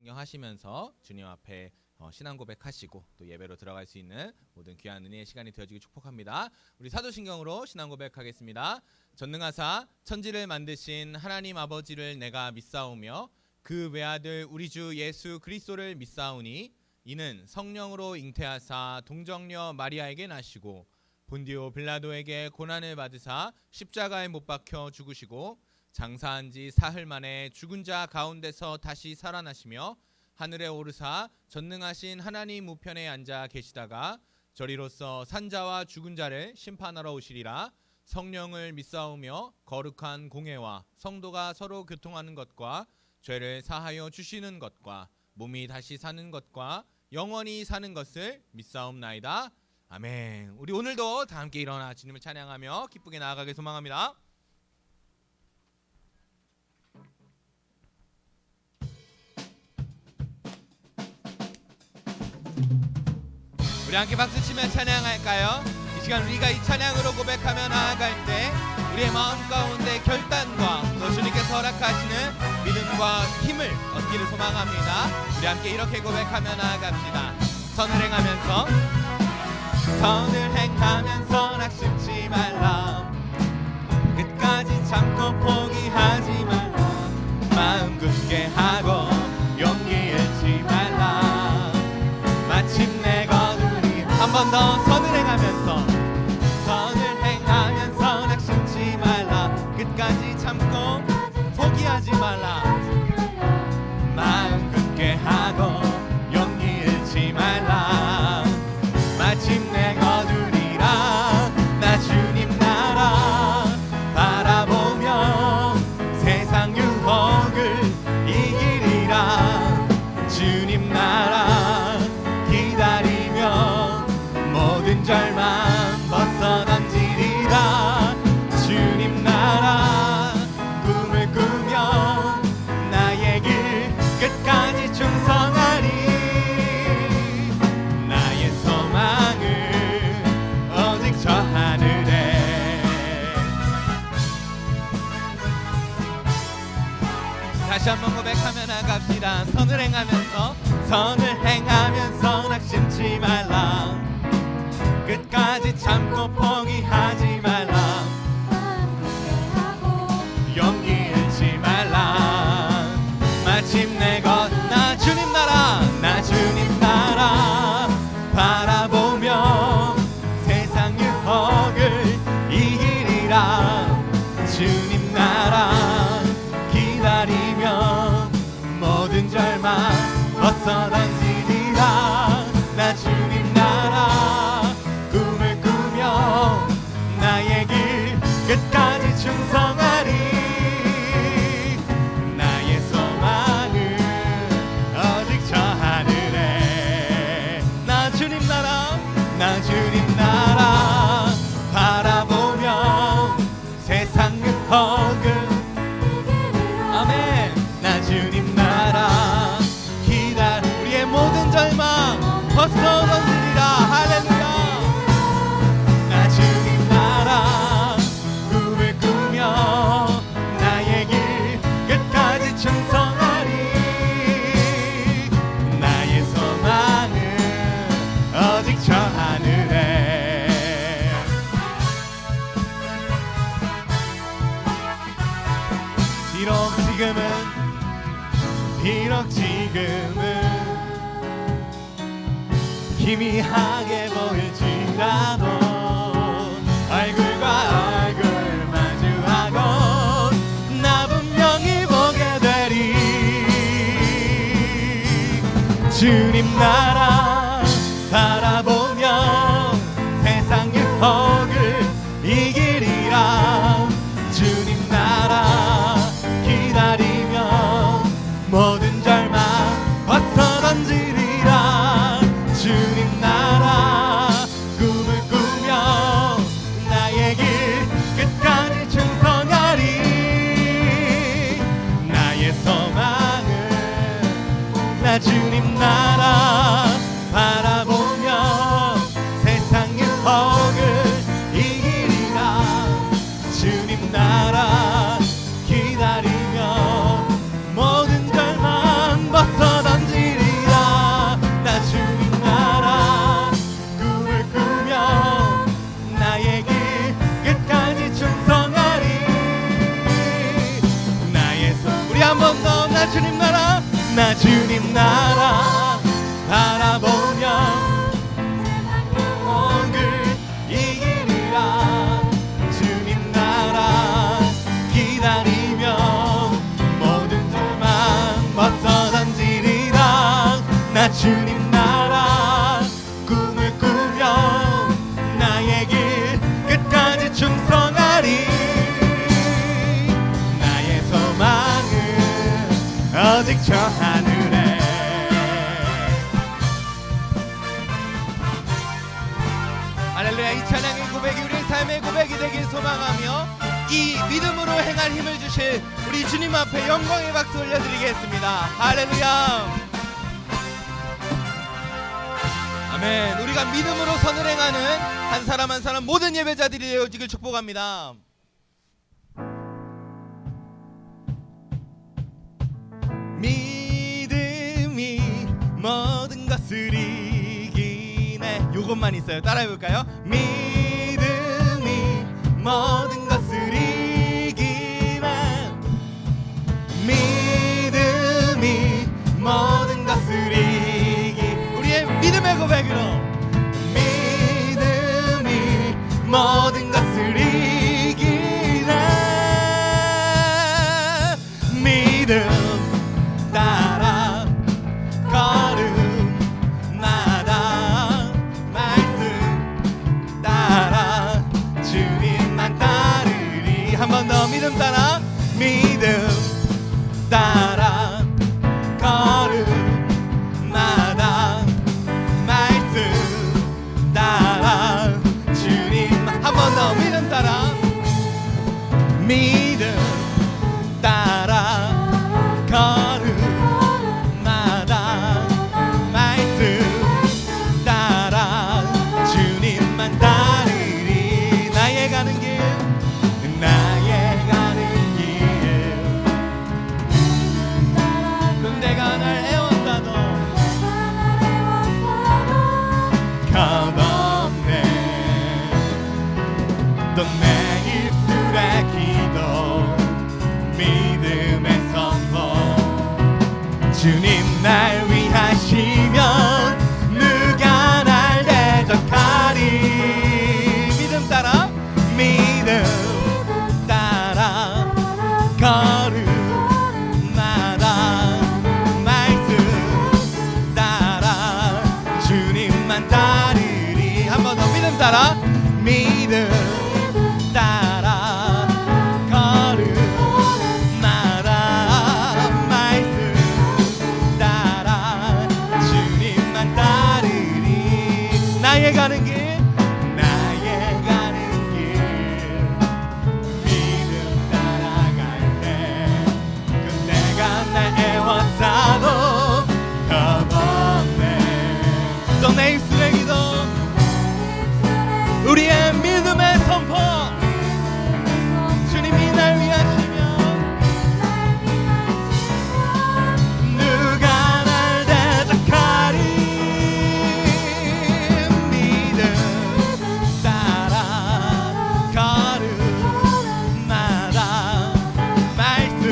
하시면서 주님 앞에 신앙 고백하시고 또 예배로 들어갈 수 있는 모든 귀한 은혜의 시간이 되어지길 축복합니다. 우리 사도신경으로 신앙 고백하겠습니다. 전능하사 천지를 만드신 하나님 아버지를 내가 믿사오며 그 외아들 우리 주 예수 그리스도를 믿사오니 이는 성령으로 잉태하사 동정녀 마리아에게 나시고 본디오 빌라도에게 고난을 받으사 십자가에 못 박혀 죽으시고 장사한 지 사흘 만에 죽은 자 가운데서 다시 살아나시며 하늘에 오르사 전능하신 하나님 우편에 앉아 계시다가 저리로서 산자와 죽은 자를 심판하러 오시리라. 성령을 믿사오며 거룩한 공회와 성도가 서로 교통하는 것과 죄를 사하여 주시는 것과 몸이 다시 사는 것과 영원히 사는 것을 믿사옵나이다. 아멘. 우리 오늘도 다 함께 일어나 주님을 찬양하며 기쁘게 나아가길 소망합니다. 우리 함께 박수치며 찬양할까요? 이 시간 우리가 이 찬양으로 고백하며 나아갈 때 우리의 마음 가운데 결단과 또 주님께서 허락하시는 믿음과 힘을 얻기를 소망합니다. 우리 함께 이렇게 고백하며 나아갑시다. 선을 행하면서 낙심치 말라. 끝까지 참고 포기하지 말라. 마음 굳게 하고 용기 잃지 말라. 마침내 거두리. 한 번 더. 선을 행하면서 낙심치 말라. 끝까지 참고 포기하지 말라. 마음 굳게 하고 용기 잃지 말라. 마침내 거두리라. 나 주님 나라 바라보며 세상 유혹을 이기리라. 주님 나라 기다리며 모든 절망 벗어던지리라. 주님 나라 꿈을 꾸며 나의 길 끝까지 충성하리. 나의 소망을 오직 저 하늘에. 다시 한번 고백하며 나갑시다. 선을 행하면서 낙심치 말라. 끝까지 참고 포기하지 말라. 용기 잃지 말라. 마침내 나 주님 나라 바라보며 세상 유혹을 이기리라. 주님 나라 기다리며 모든 절망 벗어던지리라. 나 주님 나라 꿈을 꾸며 나의 길 끝까지 충성하리. 나의 소망은 오직 저 하늘에. 나 주님 나라 바라보며 세상 유혹을. 아멘. 나 주님 나라 우리의 모든 절망 벗어던지리라. 할렐루야. 나 주님 나라 꿈을 꾸며 나의 길 끝까지 충성하리. 나의 소망은 오직 저 하늘에. 비록 지금은 희미하게 보일지라도 얼굴과 얼굴 마주하고 나 분명히 보게 되리. 주님 나라 바라보며 세상 유혹을 이기리라. 주님 나라 기다리며 모든 절망 벗어던지리라. 주님 나라 꿈을 꾸며 나의 길 끝까지 충성하리. 나의 소망은 나 주님 나라 바라보며 세상 유혹을 이기리라. 주님 나라 기다리며 모든 절망 벗어던지리라. 한 번 더 나 주님 나라 나 주님 나라 바라보며 영을 이기리라 주님 나라 기다리며 모든 절망 벗어 던지리라 나 주님 나라 꿈을 꾸며 나의 길 끝까지 충성하리 나의 소망은 오직 저 하늘에 할렐루야. 이 찬양의 고백이 우리의 삶의 고백이 되길 소망하며 이 믿음으로 행할 힘을 주실 우리 주님 앞에 영광의 박수 올려드리겠습니다. 할렐루야. 아멘. 우리가 믿음으로 선을 행하는 한 사람 한 사람 모든 예배자들이 되어지길 축복합니다. 믿음이 모든 것을 이기네. 요것만 있어요. 따라해볼까요? 믿음이 모든 것을 이기네. 믿음이 모든 것을 이기 우리의 믿음의 고백으로 믿음이 모든 것을 이기네. 믿음 따라 걸음마다 말씀 따라 주님만 따르리. 한 번 더 믿음 따라 믿음 따라 걸음마다 말씀 따라 주님. 한 번 더 믿음 따라 믿음 따라 걸음마다 말씀 따라 주님만 따르리. 나의 가는 길 나의 가는 길 군대가 날 해왔다도 겁없네. 또 내 입술의 기도 믿음의 선포 주님 날 위하시면 누가 날 대적하리. 믿음 따라 믿음 따라 걸음마다 말씀 따라 주님만 따르리. 한 번 더 믿음 따라 믿음 따라 걸음마다 말씀 따라 주님만 따르리. 나의 가는 길 나의 가는 길 믿음 따라갈 때 그때가 날 애워싸도 겁없네. 또 내 입술의 기도 우리의 믿음의 선포 주님이 날 위하시면 누가 날 대적하리. 믿음 따라 걸음마다 말씀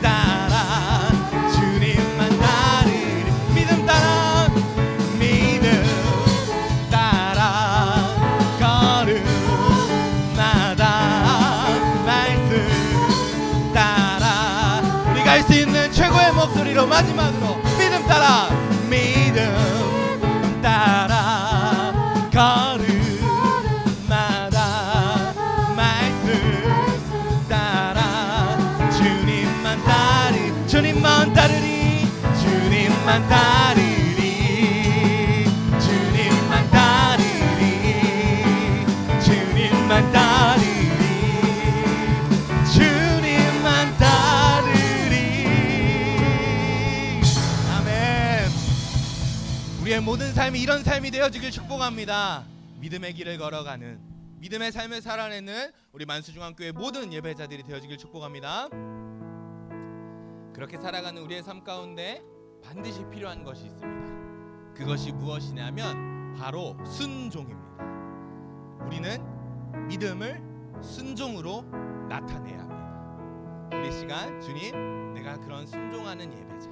따라 주님만 따르리. 믿음 따라 믿음 따라 걸음마다 말씀 따라 우리가 할 수 있는 최고의 목소리로 마지막으로 믿음 따라 믿음 따라 걸음마다 말씀 따라 주님만 따르리. 주님만 따르리. 주님만 따르리. 주님만 따르리. 주님만 따르리. 주님만 따르리. 아멘. 우리의 모든 삶이 이런 삶이 되어지길 축복합니다. 믿음의 길을 걸어가는 믿음의 삶을 살아내는 우리 만수중앙교회 모든 예배자들이 되어지길 축복합니다. 그렇게 살아가는 우리의 삶 가운데 반드시 필요한 것이 있습니다. 그것이 무엇이냐면 바로 순종입니다. 우리는 믿음을 순종으로 나타내야 합니다. 우리 시간 주님 내가 그런 순종하는 예배자,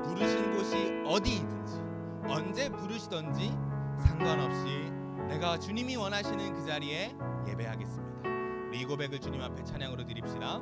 부르신 곳이 어디이든지 언제 부르시던지 상관없이 내가 주님이 원하시는 그 자리에 예배하겠습니다. 우리 이 고백을 주님 앞에 찬양으로 드립시다.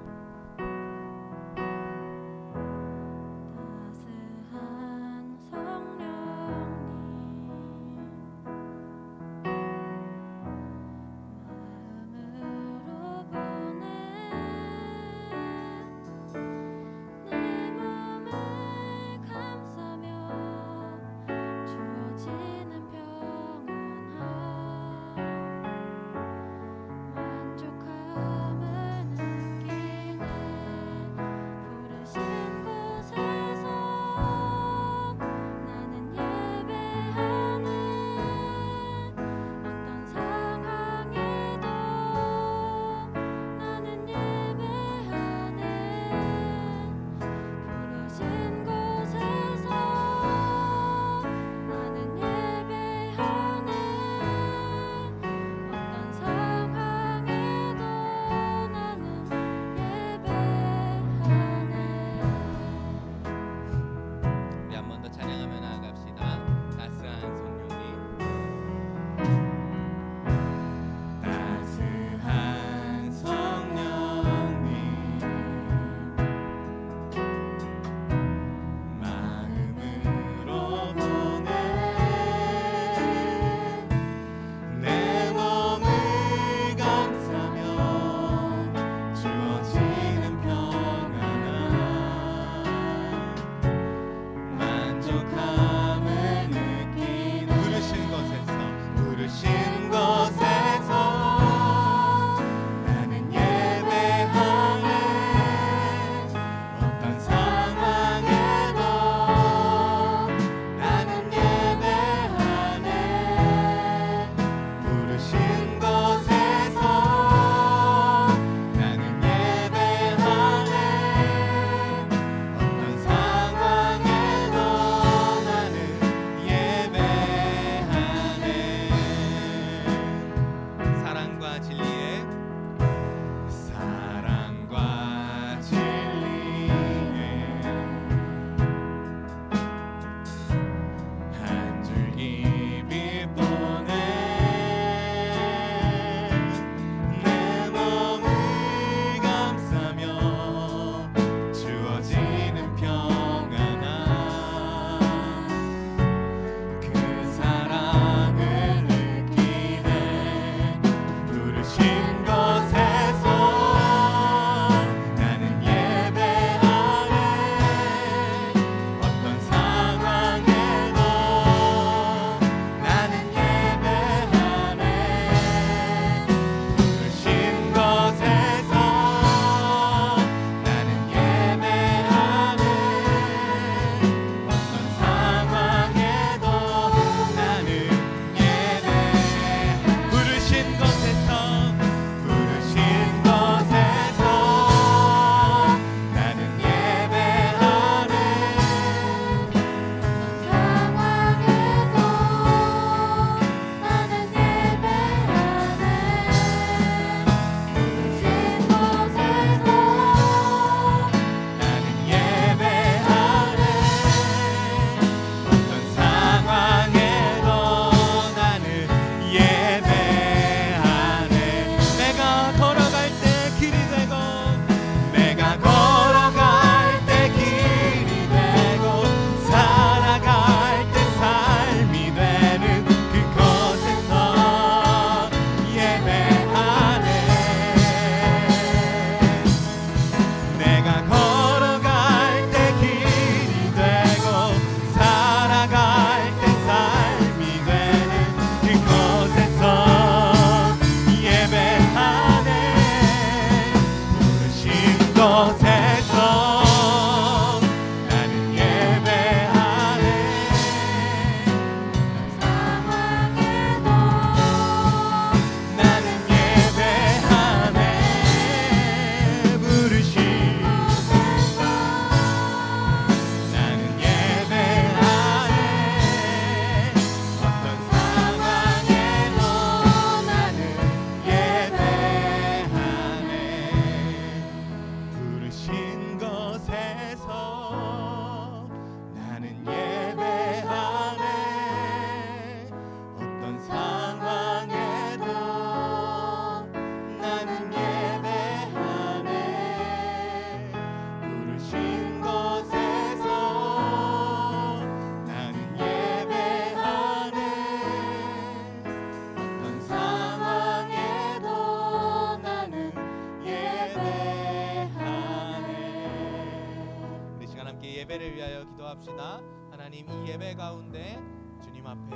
예배를 위하여 기도합시다. 하나님, 이 예배 가운데 주님 앞에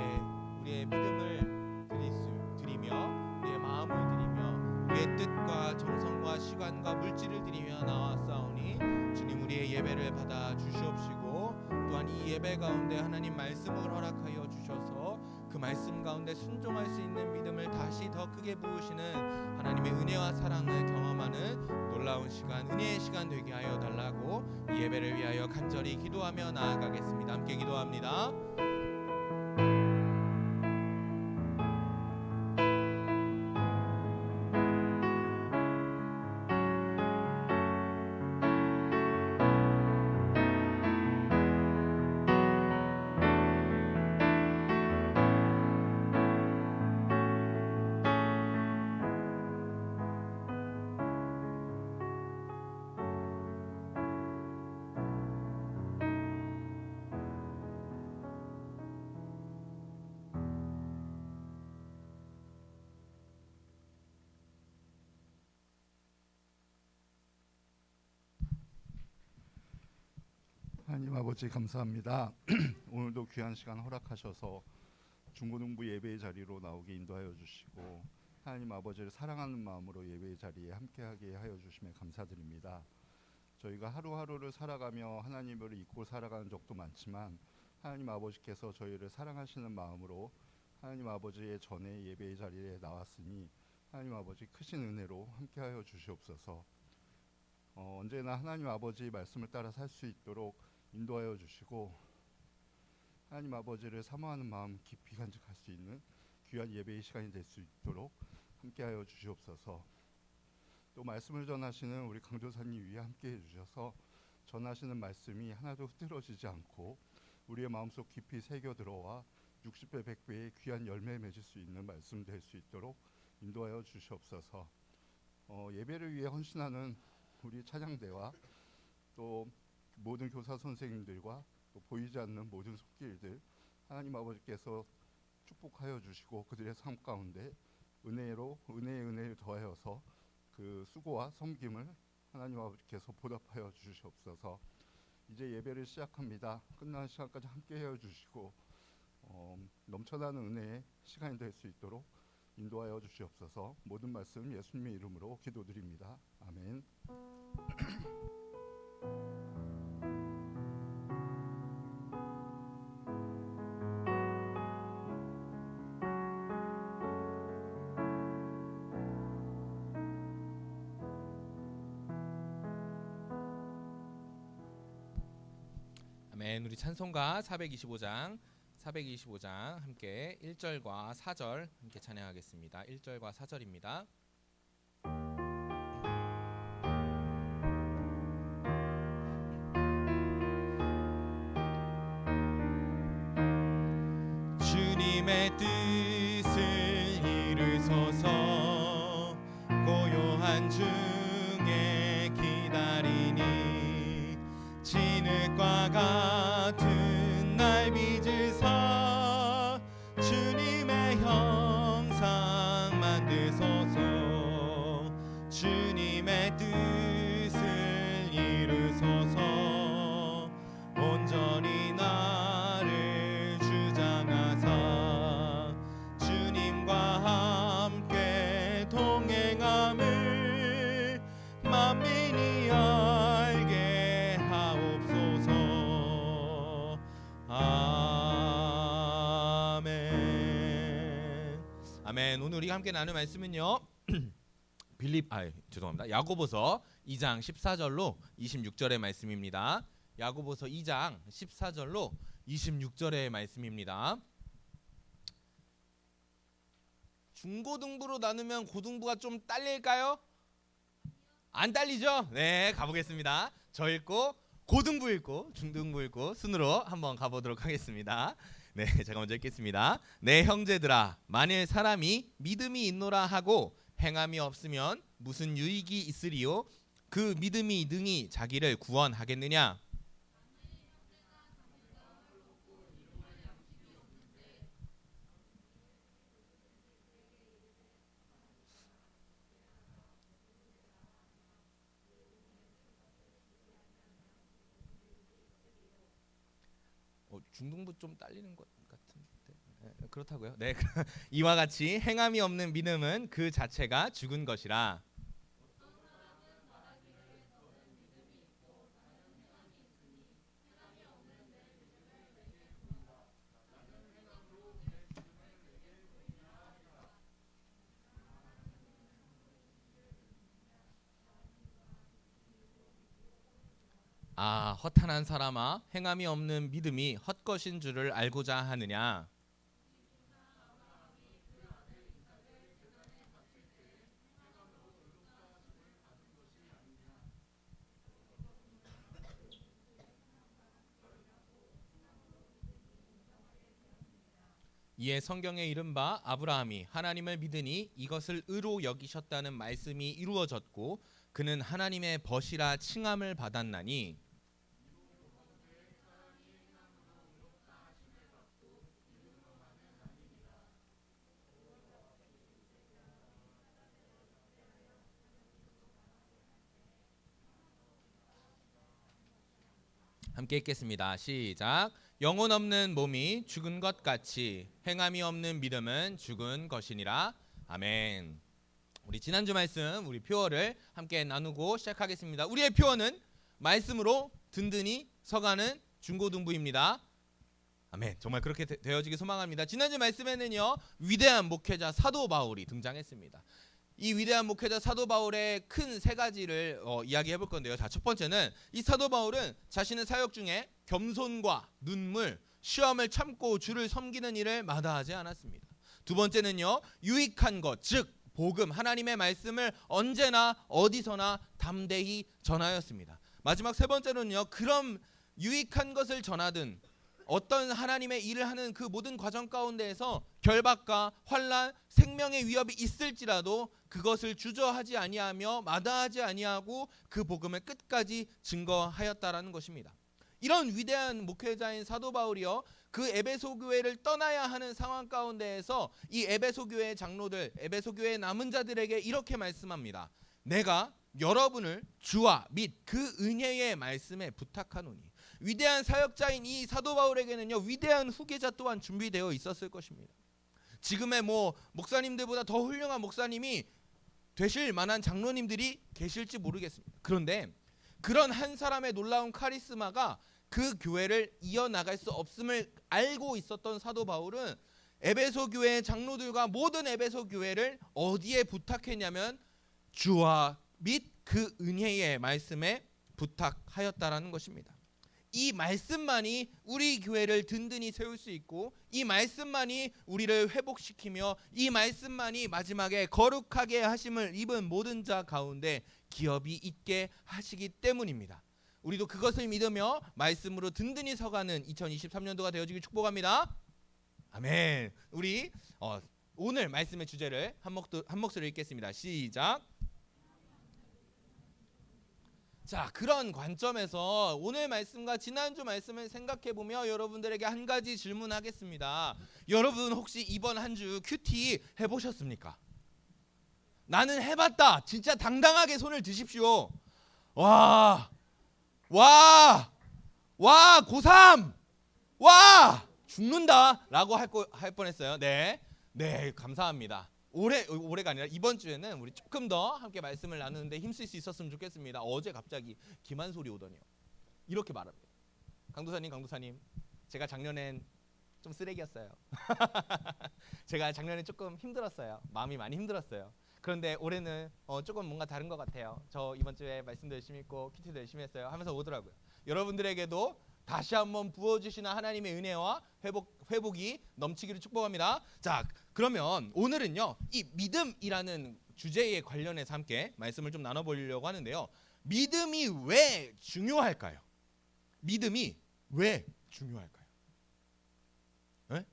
우리의 믿음을 드리며 우리의 마음을 드리며 우리의 뜻과 정성과 시간과 물질을 드리며 나왔사오니 주님, 우리의 예배를 받아 주시옵시고 또한 이 예배 가운데 하나님 말씀을 허락하여 주셔서 그 말씀 가운데 순종할 수 있는 믿음을 다시 더 크게 부으시는 하나님의 은혜와 사랑을 경험하는 놀라운 시간, 은혜의 시간 되게 하여 달라고 이 예배를 위하여 간절히 기도하며 나아가겠습니다. 함께 기도합니다. 하나님 아버지 감사합니다. 오늘도 귀한 시간 허락하셔서 중고등부 예배의 자리로 나오게 인도하여 주시고 하나님 아버지를 사랑하는 마음으로 예배의 자리에 함께하게 하여 주심에 감사드립니다. 저희가 하루하루를 살아가며 하나님을 잊고 살아가는 적도 많지만 하나님 아버지께서 저희를 사랑하시는 마음으로 하나님 아버지의 전에 예배의 자리에 나왔으니 하나님 아버지 크신 은혜로 함께하여 주시옵소서. 언제나 하나님 아버지 말씀을 따라 살 수 있도록 인도하여 주시고 하나님 아버지를 사모하는 마음 깊이 간직할 수 있는 귀한 예배의 시간이 될 수 있도록 함께하여 주시옵소서. 또 말씀을 전하시는 우리 강도사님 위에 함께해 주셔서 전하시는 말씀이 하나도 흐트러지지 않고 우리의 마음속 깊이 새겨 들어와 60배 100배의 귀한 열매 맺을 수 있는 말씀 될 수 있도록 인도하여 주시옵소서. 예배를 위해 헌신하는 우리 찬양대와 또 모든 교사 선생님들과 또 보이지 않는 모든 손길들 하나님 아버지께서 축복하여 주시고 그들의 삶 가운데 은혜의 은혜를 더하여서 그 수고와 섬김을 하나님 아버지께서 보답하여 주시옵소서. 이제 예배를 시작합니다. 끝나는 시간까지 함께하여 주시고 넘쳐나는 은혜의 시간이 될 수 있도록 인도하여 주시옵소서. 모든 말씀 예수님의 이름으로 기도드립니다. 아멘. 아멘. 우리 찬송가 425장 함께 1절과 4절 함께 찬양하겠습니다. 1절과 4절입니다. 주님의 뜻을 이루소서. 고요한 중에 기다리니 진흙과 같은 날 빚으사 주님의 형상 만드소서. 주님의 뜻을 이루소서. 온전히 나를 주장하사 주님과 함께 동행함을 만민이 알게 하옵소서. 아멘. 아멘. 오늘 우리가 함께 나눌 말씀은요. 야고보서 2장 14절로 26절의 말씀입니다. 야고보서 2장 14절로 26절의 말씀입니다. 중고등부로 나누면 고등부가 좀 딸릴까요? 안 딸리죠? 네, 가보겠습니다. 저 읽고 고등부 읽고 중등부 읽고 순으로 한번 가보도록 하겠습니다. 네, 제가 먼저 읽겠습니다. 내 형제들아, 만일 사람이 믿음이 있노라 하고 행함이 없으면 무슨 유익이 있으리요? 그 믿음이 능히 자기를 구원하겠느냐? 중등부 좀 딸리는 것 같은데. 네, 그렇다고요? 네. 이와 같이 행함이 없는 믿음은 그 자체가 죽은 것이라. 아, 허탄한 사람아, 행함이 없는 믿음이 헛것인 줄을 알고자 하느냐? 이에 성경에 이른바 아브라함이 하나님을 믿으니 이것을 의로 여기셨다는 말씀이 이루어졌고 그는 하나님의 벗이라 칭함을 받았나니. 함께 읽겠습니다. 시작. 영혼 없는 몸이 죽은 것 같이 행함이 없는 믿음은 죽은 것이니라. 아멘. 우리 지난주 말씀 우리 표어를 함께 나누고 시작하겠습니다. 우리의 표어는 말씀으로 든든히 서가는 중고등부입니다. 아멘. 정말 그렇게 되어지기 소망합니다. 지난주 말씀에는요, 위대한 목회자 사도 바울이 등장했습니다. 이 위대한 목회자 사도 바울의 큰 세 가지를 이야기해 볼 건데요. 자, 첫 번째는 이 사도 바울은 자신의 사역 중에 겸손과 눈물, 시험을 참고 주를 섬기는 일을 마다하지 않았습니다. 두 번째는요, 유익한 것, 즉 복음, 하나님의 말씀을 언제나 어디서나 담대히 전하였습니다. 마지막 세 번째로는요, 그런 유익한 것을 전하든 어떤 하나님의 일을 하는 그 모든 과정 가운데에서 결박과 환난, 생명의 위협이 있을지라도 그것을 주저하지 아니하며 마다하지 아니하고 그 복음을 끝까지 증거하였다라는 것입니다. 이런 위대한 목회자인 사도 바울이요, 그 에베소 교회를 떠나야 하는 상황 가운데에서 이 에베소 교회의 장로들, 에베소 교회의 남은 자들에게 이렇게 말씀합니다. 내가 여러분을 주와 및 그 은혜의 말씀에 부탁하노니. 위대한 사역자인 이 사도 바울에게는요, 위대한 후계자 또한 준비되어 있었을 것입니다. 지금의 목사님들보다 더 훌륭한 목사님이 되실 만한 장로님들이 계실지 모르겠습니다. 그런데 그런 한 사람의 놀라운 카리스마가 그 교회를 이어나갈 수 없음을 알고 있었던 사도 바울은 에베소 교회의 장로들과 모든 에베소 교회를 어디에 부탁했냐면 주와 및 그 은혜의 말씀에 부탁하였다라는 것입니다. 이 말씀만이 우리 교회를 든든히 세울 수 있고, 이 말씀만이 우리를 회복시키며, 이 말씀만이 마지막에 거룩하게 하심을 입은 모든 자 가운데 기업이 있게 하시기 때문입니다. 우리도 그것을 믿으며 말씀으로 든든히 서가는 2023년도가 되어지길 축복합니다. 아멘. 우리 오늘 말씀의 주제를 한 목소리로 읽겠습니다. 시작. 자, 그런 관점에서 오늘 말씀과 지난주 말씀을 생각해보며 여러분들에게 한 가지 질문하겠습니다. 여러분 혹시 이번 한 주 큐티 해보셨습니까? 나는 해봤다. 진짜 당당하게 손을 드십시오. 와, 고3, 와, 죽는다 라고 할 뻔했어요. 네, 감사합니다. 올해가 아니라 이번 주에는 우리 조금 더 함께 말씀을 나누는데 힘쓸 수 있었으면 좋겠습니다. 어제 갑자기 기만 소리 오더니요, 이렇게 말합니다. 강도사님, 제가 작년엔 좀 쓰레기였어요. 제가 작년에 조금 힘들었어요. 마음이 많이 힘들었어요. 그런데 올해는 조금 뭔가 다른 것 같아요. 저 이번 주에 말씀도 열심히 읽고 큐티도 열심히 했어요 하면서 오더라고요. 여러분들에게도 다시 한번 부어주시는 하나님의 은혜와 회복이 넘치기를 축복합니다. 자, 그러면 오늘은요, 이 믿음이라는 주제에 관련해서 함께 말씀을 좀 나눠보려고 하는데요. 믿음이 왜 중요할까요? 믿음이 왜 중요할까요? 에?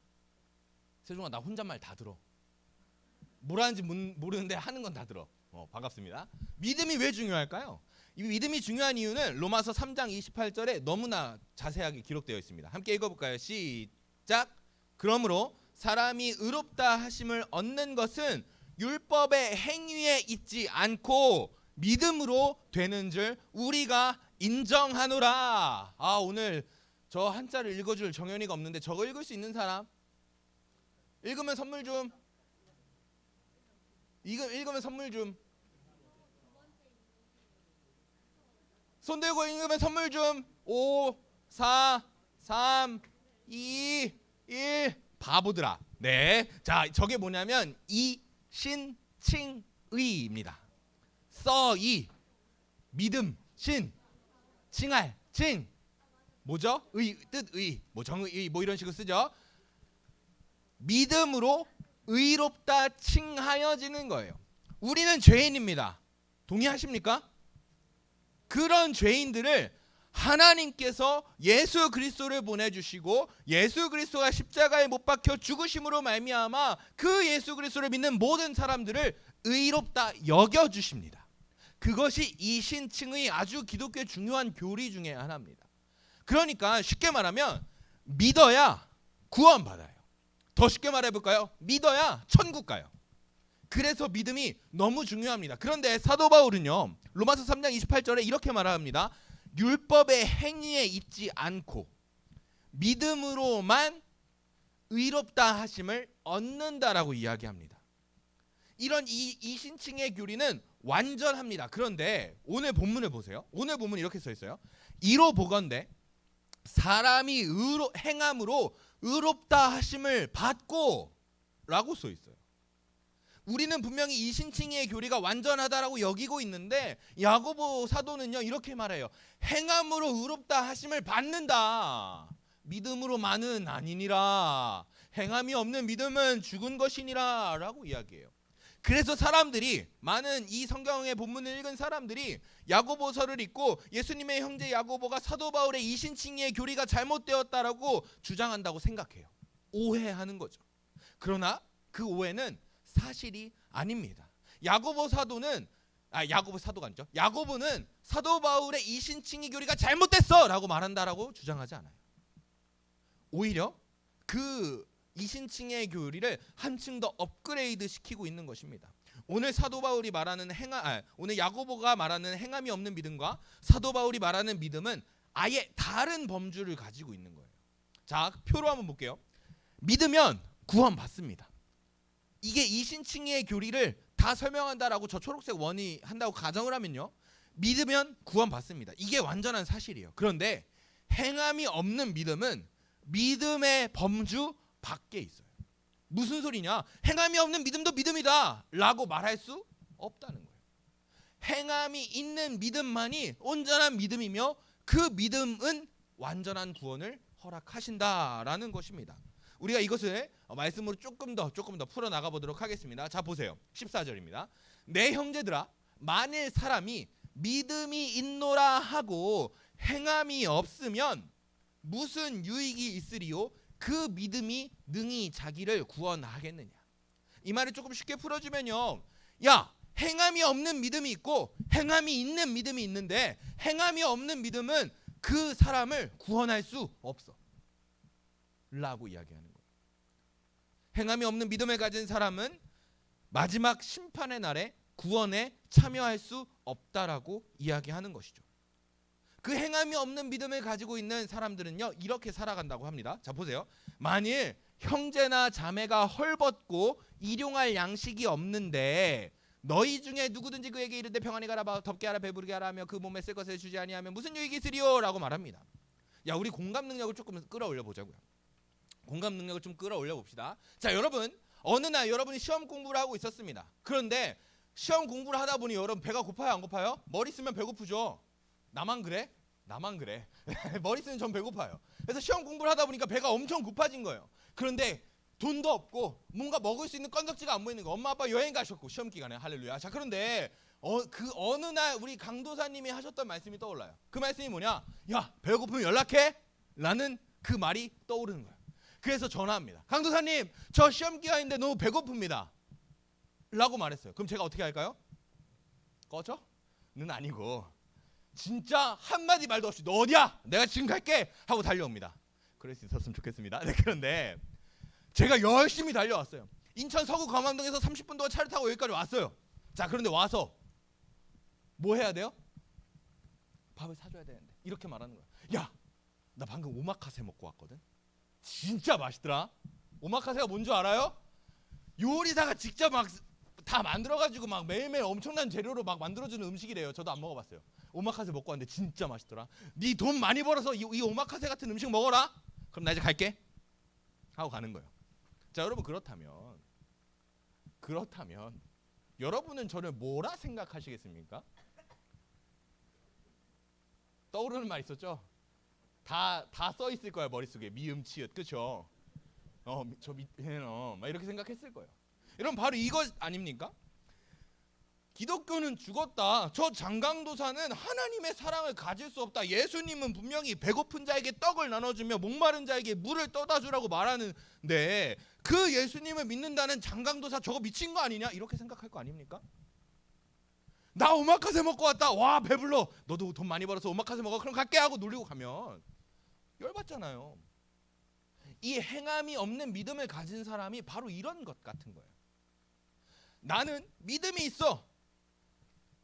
세종아, 나 혼잣말 다 들어. 뭘 하는지 모르는데 하는 건 다 들어. 반갑습니다. 믿음이 왜 중요할까요? 이 믿음이 중요한 이유는 로마서 3장 28절에 너무나 자세하게 기록되어 있습니다. 함께 읽어볼까요? 시작. 그러므로 사람이 의롭다 하심을 얻는 것은 율법의 행위에 있지 않고 믿음으로 되는 줄 우리가 인정하노라. 오늘 저 한자를 읽어줄 정연이가 없는데 저거 읽을 수 있는 사람? 읽으면 선물 좀. 읽으면 선물 좀. 손 들고 읽으면 선물 좀. 5, 4, 3, 2, 1. 바보들아. 네. 자, 저게 뭐냐면 이신칭의입니다. 써이 믿음 신 칭할 칭 뭐죠? 의 뜻의 뭐 정의 뭐 이런 식으로 쓰죠. 믿음으로 의롭다 칭하여지는 거예요. 우리는 죄인입니다. 동의하십니까? 그런 죄인들을 하나님께서 예수 그리스도를 보내주시고 예수 그리스도가 십자가에 못 박혀 죽으심으로 말미암아 그 예수 그리스도를 믿는 모든 사람들을 의롭다 여겨주십니다. 그것이 이신칭의 아주 기독교의 중요한 교리 중에 하나입니다. 그러니까 쉽게 말하면 믿어야 구원받아요. 더 쉽게 말해볼까요? 믿어야 천국 가요. 그래서 믿음이 너무 중요합니다. 그런데 사도 바울은요 로마서 3장 28절에 이렇게 말합니다. 율법의 행위에 있지 않고 믿음으로만 의롭다 하심을 얻는다라고 이야기합니다. 이런 이신칭의 교리는 완전합니다. 그런데 오늘 본문을 보세요. 오늘 본문 이렇게 써 있어요. 이로 보건대 사람이 행함으로 의롭다 하심을 받고 라고 써 있어요. 우리는 분명히 이신칭의 교리가 완전하다라고 여기고 있는데 야고보 사도는요 이렇게 말해요. 행함으로 의롭다 하심을 받는다. 믿음으로만은 아니니라. 행함이 없는 믿음은 죽은 것이니라 라고 이야기해요. 그래서 사람들이 많은 이 성경의 본문을 읽은 사람들이 야고보서를 읽고 예수님의 형제 야고보가 사도 바울의 이신칭의 교리가 잘못되었다라고 주장한다고 생각해요. 오해하는 거죠. 그러나 그 오해는 사실이 아닙니다. 야고보는 사도 바울의 이신칭의 교리가 잘못됐어라고 말한다라고 주장하지 않아요. 오히려 그 이신칭의 교리를 한층 더 업그레이드 시키고 있는 것입니다. 오늘 사도 바울이 말하는 오늘 야고보가 말하는 행함이 없는 믿음과 사도 바울이 말하는 믿음은 아예 다른 범주를 가지고 있는 거예요. 자, 표로 한번 볼게요. 믿으면 구원받습니다. 이게 이신칭의 교리를 다 설명한다라고 저 초록색 원이 한다고 가정을 하면요. 믿으면 구원받습니다. 이게 완전한 사실이에요. 그런데 행함이 없는 믿음은 믿음의 범주 밖에 있어요. 무슨 소리냐? 행함이 없는 믿음도 믿음이다 라고 말할 수 없다는 거예요. 행함이 있는 믿음만이 온전한 믿음이며 그 믿음은 완전한 구원을 허락하신다라는 것입니다. 우리가 이것을 말씀으로 조금 더 풀어나가 보도록 하겠습니다. 자, 보세요. 14절입니다. 내 형제들아, 만일 사람이 믿음이 있노라 하고 행함이 없으면 무슨 유익이 있으리요? 그 믿음이 능히 자기를 구원하겠느냐. 이 말을 조금 쉽게 풀어주면요, 야, 행함이 없는 믿음이 있고 행함이 있는 믿음이 있는데 행함이 없는 믿음은 그 사람을 구원할 수 없어 라고 이야기하는 거예요. 행함이 없는 믿음을 가진 사람은 마지막 심판의 날에 구원에 참여할 수 없다라고 이야기하는 것이죠. 그 행함이 없는 믿음을 가지고 있는 사람들은요 이렇게 살아간다고 합니다. 자, 보세요. 만일 형제나 자매가 헐벗고 일용할 양식이 없는데 너희 중에 누구든지 그에게 이르되 평안히 가라, 덥게 하라, 배부르게 하라 하며 그 몸에 쓸 것을 주지 아니하면 무슨 유익이 있으리요? 라고 말합니다. 야, 우리 공감 능력을 조금 끌어올려 보자고요. 공감 능력을 좀 끌어올려 봅시다. 자, 여러분, 어느 날 여러분이 시험 공부를 하고 있었습니다. 그런데 시험 공부를 하다 보니 여러분 배가 고파요, 안 고파요? 머리 쓰면 배고프죠. 나만 그래? 나만 그래. 머리 쓰면 전 배고파요. 그래서 시험 공부를 하다 보니까 배가 엄청 고파진 거예요. 그런데 돈도 없고 뭔가 먹을 수 있는 건덕지가 안 보이는 거. 엄마 아빠 여행 가셨고 시험 기간에 할렐루야. 자, 그런데 그 어느 날 우리 강도사님이 하셨던 말씀이 떠올라요. 그 말씀이 뭐냐? 야, 배고프면 연락해? 라는 그 말이 떠오르는 거예요. 그래서 전화합니다. 강도사님, 저 시험 기간인데 너무 배고픕니다 라고 말했어요. 그럼 제가 어떻게 할까요? 꺼져? 는 아니고 진짜 한마디 말도 없이 너 어디야? 내가 지금 갈게 하고 달려옵니다. 그럴 수 있었으면 좋겠습니다. 네, 그런데 제가 열심히 달려왔어요. 인천 서구 광암동에서 30분 동안 차를 타고 여기까지 왔어요. 자, 그런데 와서 뭐 해야 돼요? 밥을 사줘야 되는데 이렇게 말하는 거야. 야, 나 방금 오마카세 먹고 왔거든. 진짜 맛있더라. 오마카세가 뭔 줄 알아요? 요리사가 직접 막 다 만들어가지고 막 매일매일 엄청난 재료로 막 만들어주는 음식이래요. 저도 안 먹어봤어요. 오마카세 먹고 왔는데 진짜 맛있더라. 네 돈 많이 벌어서 이 오마카세 같은 음식 먹어라. 그럼 나 이제 갈게 하고 가는 거예요. 자, 여러분, 그렇다면 여러분은 저를 뭐라 생각하시겠습니까? 떠오르는 말 있었죠? 다 써 있을 거야, 머릿속에. 미음 치읓, 그렇죠? 저 밑에는 막 이렇게 생각했을 거예요. 여러분, 바로 이거 아닙니까? 기독교는 죽었다. 저 장강도사는 하나님의 사랑을 가질 수 없다. 예수님은 분명히 배고픈 자에게 떡을 나눠주며 목마른 자에게 물을 떠다 주라고 말하는데 그 예수님을 믿는다는 장강도사 저거 미친 거 아니냐? 이렇게 생각할 거 아닙니까? 나 오마카세 먹고 왔다. 와, 배불러. 너도 돈 많이 벌어서 오마카세 먹어. 그럼 갈게 하고 놀리고 가면 열받잖아요. 이 행함이 없는 믿음을 가진 사람이 바로 이런 것 같은 거예요. 나는 믿음이 있어.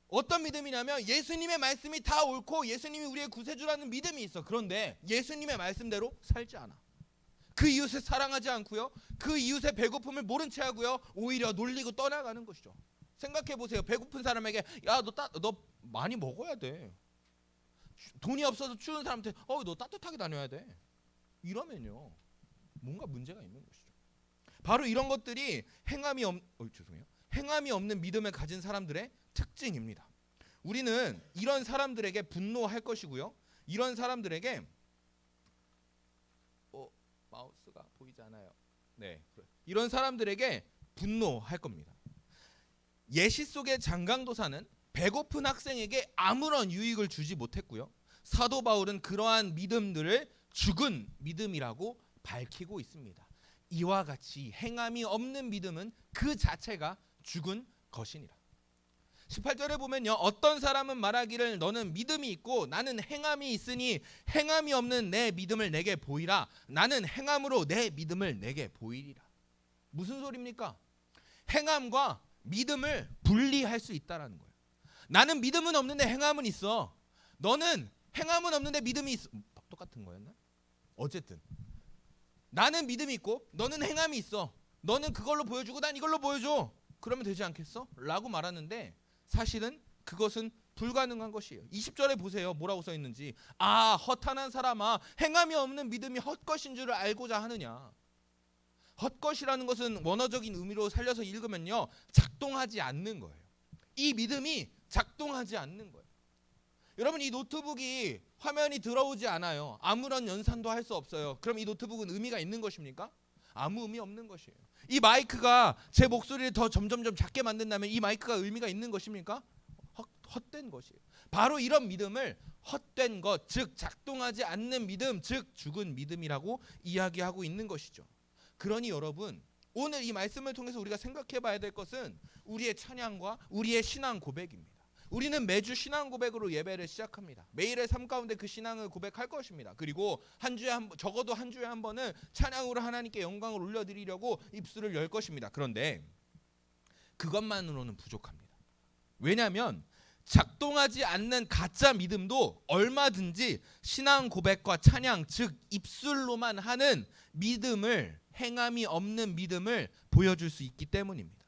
어떤 믿음이냐면 예수님의 말씀이 다 옳고 예수님이 우리의 구세주라는 믿음이 있어. 그런데 예수님의 말씀대로 살지 않아. 그 이웃을 사랑하지 않고요. 그 이웃의 배고픔을 모른 채 하고요. 오히려 놀리고 떠나가는 것이죠. 생각해 보세요. 배고픈 사람에게 야, 너 많이 먹어야 돼. 돈이 없어서 추운 사람한테 너 따뜻하게 다녀야 돼. 이러면요. 뭔가 문제가 있는 것이죠. 바로 이런 것들이 행함이 없는 믿음을 가진 사람들의 특징입니다. 우리는 이런 사람들에게 분노할 것이고요. 이런 사람들에게 마우스가 보이지 않아요. 네, 이런 사람들에게 분노할 겁니다. 예시 속의 장강도사는 배고픈 학생에게 아무런 유익을 주지 못했고요. 사도 바울은 그러한 믿음들을 죽은 믿음이라고 밝히고 있습니다. 이와 같이 행함이 없는 믿음은 그 자체가 죽은 것이니라. 18절에 보면요. 어떤 사람은 말하기를 너는 믿음이 있고 나는 행함이 있으니 행함이 없는 내 믿음을 내게 보이라. 나는 행함으로 내 믿음을 내게 보이리라. 무슨 소리입니까? 행함과 믿음을 분리할 수 있다라는 거예요. 나는 믿음은 없는데 행함은 있어. 너는 행함은 없는데 믿음이 있어. 똑같은 거였나? 어쨌든 나는 믿음이 있고 너는 행함이 있어. 너는 그걸로 보여주고 난 이걸로 보여줘. 그러면 되지 않겠어? 라고 말하는데 사실은 그것은 불가능한 것이에요. 20절에 보세요. 뭐라고 써 있는지. 허탄한 사람아, 행함이 없는 믿음이 헛것인 줄을 알고자 하느냐. 헛것이라는 것은 원어적인 의미로 살려서 읽으면요. 작동하지 않는 거예요. 이 믿음이 작동하지 않는 거예요. 여러분, 이 노트북이 화면이 들어오지 않아요. 아무런 연산도 할 수 없어요. 그럼 이 노트북은 의미가 있는 것입니까? 아무 의미 없는 것이에요. 이 마이크가 제 목소리를 더 점점점 작게 만든다면 이 마이크가 의미가 있는 것입니까? 헛된 것이에요. 바로 이런 믿음을 헛된 것, 즉 작동하지 않는 믿음, 즉 죽은 믿음이라고 이야기하고 있는 것이죠. 그러니 여러분, 오늘 이 말씀을 통해서 우리가 생각해 봐야 될 것은 우리의 찬양과 우리의 신앙 고백입니다. 우리는 매주 신앙 고백으로 예배를 시작합니다. 매일의 삶 가운데 그 신앙을 고백할 것입니다. 그리고 적어도 한 주에 한 번은 찬양으로 하나님께 영광을 올려드리려고 입술을 열 것입니다. 그런데 그것만으로는 부족합니다. 왜냐하면 작동하지 않는 가짜 믿음도 얼마든지 신앙 고백과 찬양, 즉 입술로만 하는 믿음을, 행함이 없는 믿음을 보여줄 수 있기 때문입니다.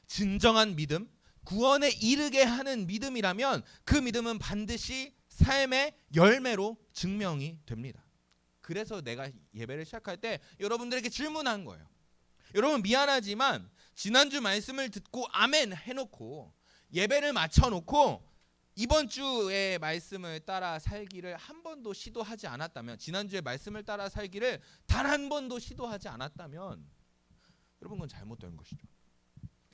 진정한 믿음, 구원에 이르게 하는 믿음이라면 그 믿음은 반드시 삶의 열매로 증명이 됩니다. 그래서 내가 예배를 시작할 때 여러분들에게 질문한 거예요. 여러분, 미안하지만 지난주 말씀을 듣고 아멘 해놓고 예배를 마쳐놓고 이번 주의 말씀을 따라 살기를 한 번도 시도하지 않았다면, 지난주의 말씀을 따라 살기를 단 한 번도 시도하지 않았다면 여러분, 그건 잘못된 것이죠.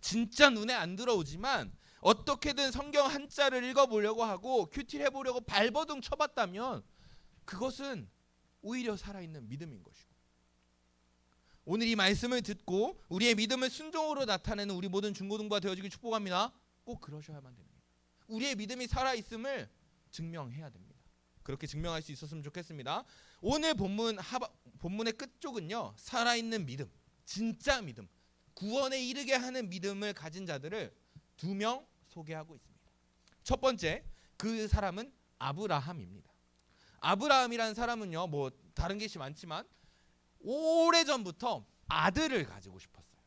진짜 눈에 안 들어오지만 어떻게든 성경 한자를 읽어보려고 하고 큐티를 해보려고 발버둥 쳐봤다면 그것은 오히려 살아있는 믿음인 것이고, 오늘 이 말씀을 듣고 우리의 믿음을 순종으로 나타내는 우리 모든 중고등부가 되어지길 축복합니다. 꼭 그러셔야만 됩니다. 우리의 믿음이 살아있음을 증명해야 됩니다. 그렇게 증명할 수 있었으면 좋겠습니다. 오늘 본문의 끝쪽은요, 살아있는 믿음, 진짜 믿음, 구원에 이르게 하는 믿음을 가진 자들을 2명 소개하고 있습니다. 첫 번째, 그 사람은 아브라함입니다. 아브라함이라는 사람은요, 뭐 다른 것이 많지만 오래전부터 아들을 가지고 싶었어요.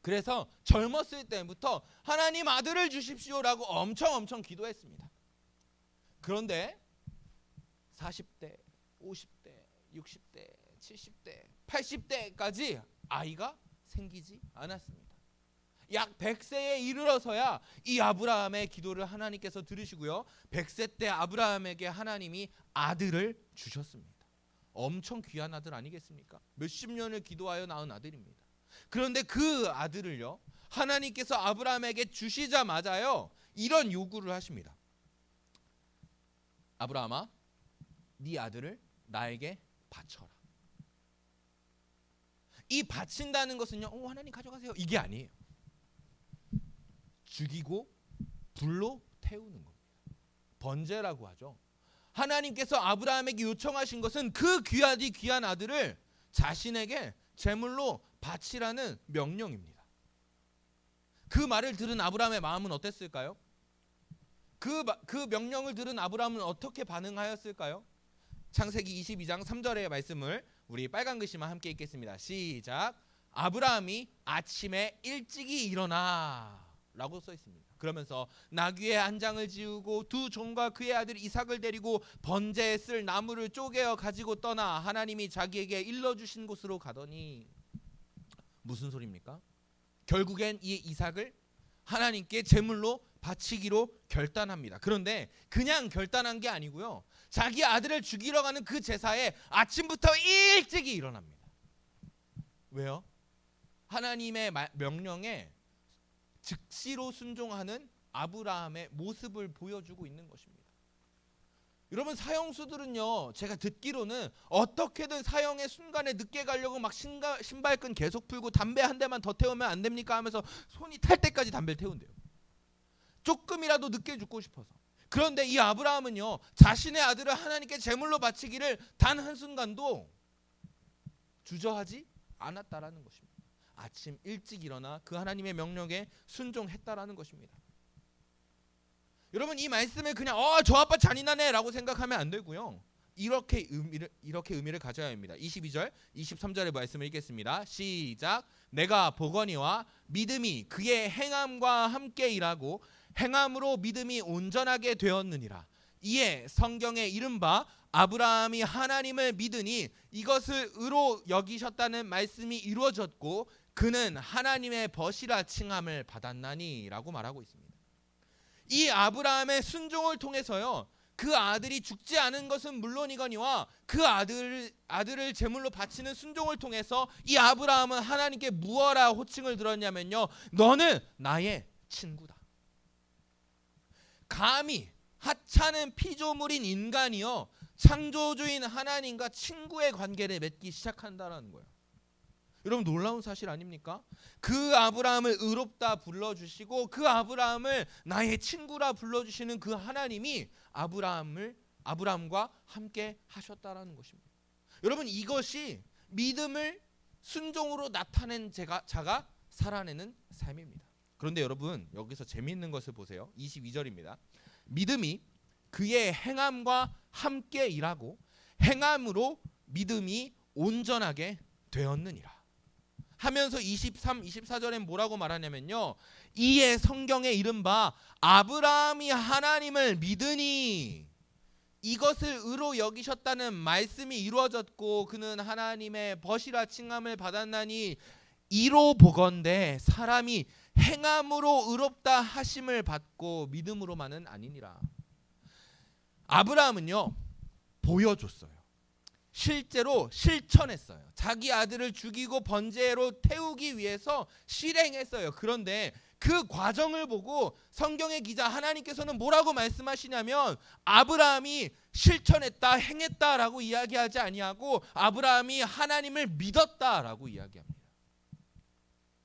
그래서 젊었을 때부터 하나님 아들을 주십시오라고 엄청 기도했습니다. 그런데 40대, 50대, 60대, 70대, 80대까지 아이가 생기지 않았습니다. 약 100세에 이르러서야 이 아브라함의 기도를 하나님께서 들으시고요, 100세 때 아브라함에게 하나님이 아들을 주셨습니다. 엄청 귀한 아들 아니겠습니까? 몇십 년을 기도하여 낳은 아들입니다. 그런데 그 아들을요, 하나님께서 아브라함에게 주시자마자요, 이런 요구를 하십니다. 아브라함아, 네 아들을 나에게 바쳐라. 이 바친다는 것은요, 하나님 가져가세요, 이게 아니에요. 죽이고 불로 태우는 겁니다. 번제라고 하죠. 하나님께서 아브라함에게 요청하신 것은 그 귀한 아들을 자신에게 제물로 바치라는 명령입니다. 그 말을 들은 아브라함의 마음은 어땠을까요? 그 명령을 들은 아브라함은 어떻게 반응하였을까요? 창세기 22장 3절의 말씀을 우리 빨간 글씨만 함께 읽겠습니다. 시작. 아브라함이 아침에 일찍이 일어나 라고 써 있습니다. 그러면서 나귀의 한 장을 지우고 두 종과 그의 아들 이삭을 데리고 번제에 쓸 나무를 쪼개어 가지고 떠나 하나님이 자기에게 일러주신 곳으로 가더니, 무슨 소리입니까? 결국엔 이 이삭을 하나님께 제물로 바치기로 결단합니다. 그런데 그냥 결단한 게 아니고요, 자기 아들을 죽이러 가는 그 제사에 아침부터 일찍이 일어납니다. 왜요? 하나님의 명령에 즉시로 순종하는 아브라함의 모습을 보여주고 있는 것입니다. 여러분, 사형수들은요, 제가 듣기로는 어떻게든 사형의 순간에 늦게 가려고 막 신발끈 계속 풀고 담배 한 대만 더 태우면 안 됩니까 하면서 손이 탈 때까지 담배를 태운대요. 조금이라도 늦게 죽고 싶어서. 그런데 이 아브라함은요, 자신의 아들을 하나님께 제물로 바치기를 단 한순간도 주저하지 않았다라는 것입니다. 아침 일찍 일어나 그 하나님의 명령에 순종했다라는 것입니다. 여러분, 이 말씀을 그냥 저 아빠 잔인하네 라고 생각하면 안 되고요, 이렇게 의미를 가져야 합니다. 22절 23절의 말씀을 읽겠습니다. 시작. 내가 보거니와 믿음이 그의 행함과 함께 일하고 행함으로 믿음이 온전하게 되었느니라. 이에 성경에 이른바 아브라함이 하나님을 믿으니 이것을 의로 여기셨다는 말씀이 이루어졌고 그는 하나님의 벗이라 칭함을 받았나니 라고 말하고 있습니다. 이 아브라함의 순종을 통해서요, 그 아들이 죽지 않은 것은 물론이거니와 그 아들을 제물로 바치는 순종을 통해서 이 아브라함은 하나님께 무엇라 호칭을 들었냐면요, 너는 나의 친구다. 감히 하찮은 피조물인 인간이요, 창조주인 하나님과 친구의 관계를 맺기 시작한다는 거예요. 여러분, 놀라운 사실 아닙니까? 그 아브라함을 의롭다 불러주시고 그 아브라함을 나의 친구라 불러주시는 그 하나님이 아브라함과 함께 하셨다라는 것입니다. 여러분, 이것이 믿음을 순종으로 나타낸 자가 살아내는 삶입니다. 그런데 여러분, 여기서 재미있는 것을 보세요. 22절입니다. 믿음이 그의 행함과 함께 일하고 행함으로 믿음이 온전하게 되었느니라 하면서 23, 24절엔 뭐라고 말하냐면요, 이에 성경에 이른바 아브라함이 하나님을 믿으니 이것을 의로 여기셨다는 말씀이 이루어졌고 그는 하나님의 벗이라 칭함을 받았나니 이로 보건대 사람이 행함으로 의롭다 하심을 받고 믿음으로만은 아니니라. 아브라함은요, 보여줬어요. 실제로 실천했어요. 자기 아들을 죽이고 번제로 태우기 위해서 실행했어요. 그런데 그 과정을 보고 성경의 기자 하나님께서는 뭐라고 말씀하시냐면 아브라함이 실천했다, 행했다라고 이야기하지 아니하고 아브라함이 하나님을 믿었다라고 이야기합니다.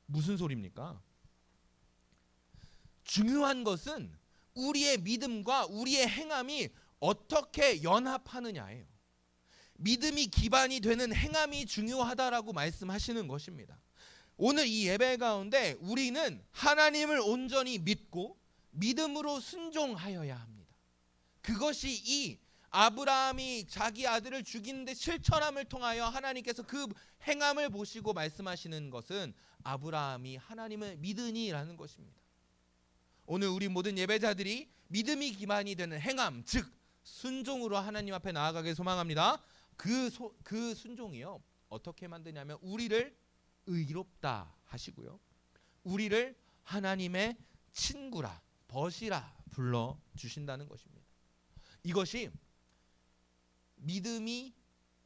무슨 소리입니까? 중요한 것은 우리의 믿음과 우리의 행함이 어떻게 연합하느냐예요. 믿음이 기반이 되는 행함이 중요하다라고 말씀하시는 것입니다. 오늘 이 예배 가운데 우리는 하나님을 온전히 믿고 믿음으로 순종하여야 합니다. 그것이 이 아브라함이 자기 아들을 죽이는데 실천함을 통하여 하나님께서 그 행함을 보시고 말씀하시는 것은 아브라함이 하나님을 믿으니라는 것입니다. 오늘 우리 모든 예배자들이 믿음이 기반이 되는 행함, 즉 순종으로 하나님 앞에 나아가길 소망합니다. 그 순종이요, 어떻게 만드냐면 우리를 의롭다 하시고요, 우리를 하나님의 친구라, 벗이라 불러 주신다는 것입니다. 이것이 믿음이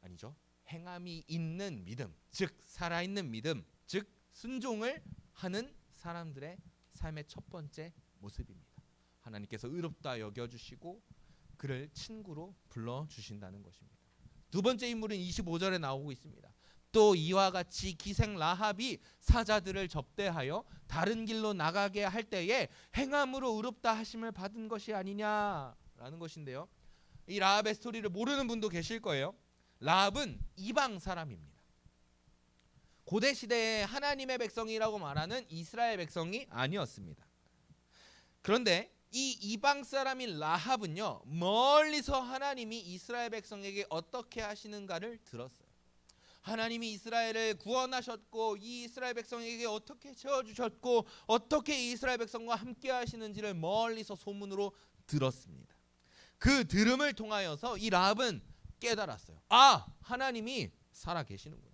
아니죠, 행함이 있는 믿음, 즉 살아있는 믿음, 즉 순종을 하는 사람들의 삶의 첫 번째 모습입니다. 하나님께서 의롭다 여겨주시고 그를 친구로 불러주신다는 것입니다. 두 번째 인물은 25절에 나오고 있습니다. 또 이와 같이 기생 라합이 사자들을 접대하여 다른 길로 나가게 할 때에 행함으로 의롭다 하심을 받은 것이 아니냐라는 것인데요, 이 라합의 스토리를 모르는 분도 계실 거예요. 라합은 이방 사람입니다. 고대 시대에 하나님의 백성이라고 말하는 이스라엘 백성이 아니었습니다. 그런데 이 이방 사람인 라합은요, 멀리서 하나님이 이스라엘 백성에게 어떻게 하시는가를 들었어요. 하나님이 이스라엘을 구원하셨고 이 이스라엘 백성에게 어떻게 채워주셨고 어떻게 이스라엘 백성과 함께 하시는지를 멀리서 소문으로 들었습니다. 그 들음을 통하여서 이 라합은 깨달았어요. 아, 하나님이 살아계시는구나.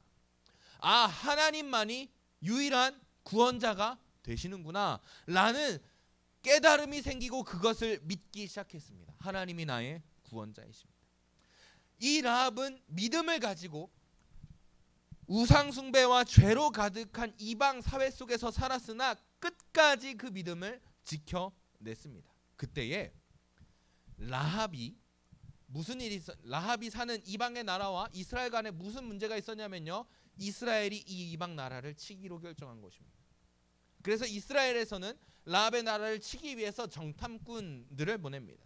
아, 하나님만이 유일한 구원자가 되시는구나 라는 깨달음이 생기고 그것을 믿기 시작했습니다. 하나님이 나의 구원자이십니다. 이 라합은 믿음을 가지고 우상 숭배와 죄로 가득한 이방 사회 속에서 살았으나 끝까지 그 믿음을 지켜냈습니다. 그때에 라합이 라합이 사는 이방의 나라와 이스라엘 간에 무슨 문제가 있었냐면요, 이스라엘이 이 이방 나라를 치기로 결정한 것입니다. 그래서 이스라엘에서는 라합의 나라를 치기 위해서 정탐꾼들을 보냅니다.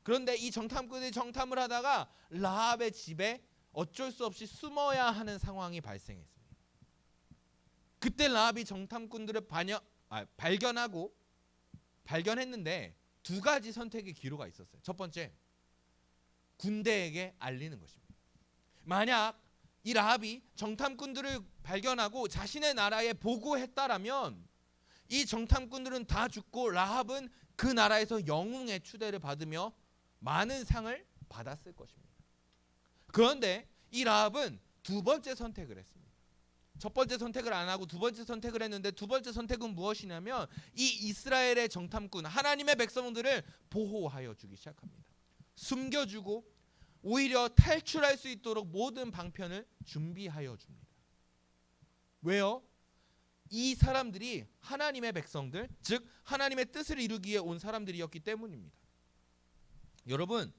그런데 이 정탐꾼이 정탐을 하다가 라합의 집에 어쩔 수 없이 숨어야 하는 상황이 발생했습니다. 그때 라합이 정탐꾼들을 발견했는데 두 가지 선택의 기로가 있었어요. 첫 번째, 군대에게 알리는 것입니다. 만약 이 라합이 정탐꾼들을 발견하고 자신의 나라에 보고했다라면 이 정탐꾼들은 다 죽고 라합은 그 나라에서 영웅의 추대를 받으며 많은 상을 받았을 것입니다. 그런데 이 라합은 두 번째 선택을 했습니다. 첫 번째 선택을 안 하고 두 번째 선택을 했는데, 두 번째 선택은 무엇이냐면 이 이스라엘의 정탐꾼, 하나님의 백성들을 보호하여 주기 시작합니다. 숨겨주고 오히려 탈출할 수 있도록 모든 방편을 준비하여 줍니다. 왜요? 이 사람들이 하나님의 백성들, 즉 하나님의 뜻을 이루기 위해 온 사람들이었기 때문입니다. 여러분,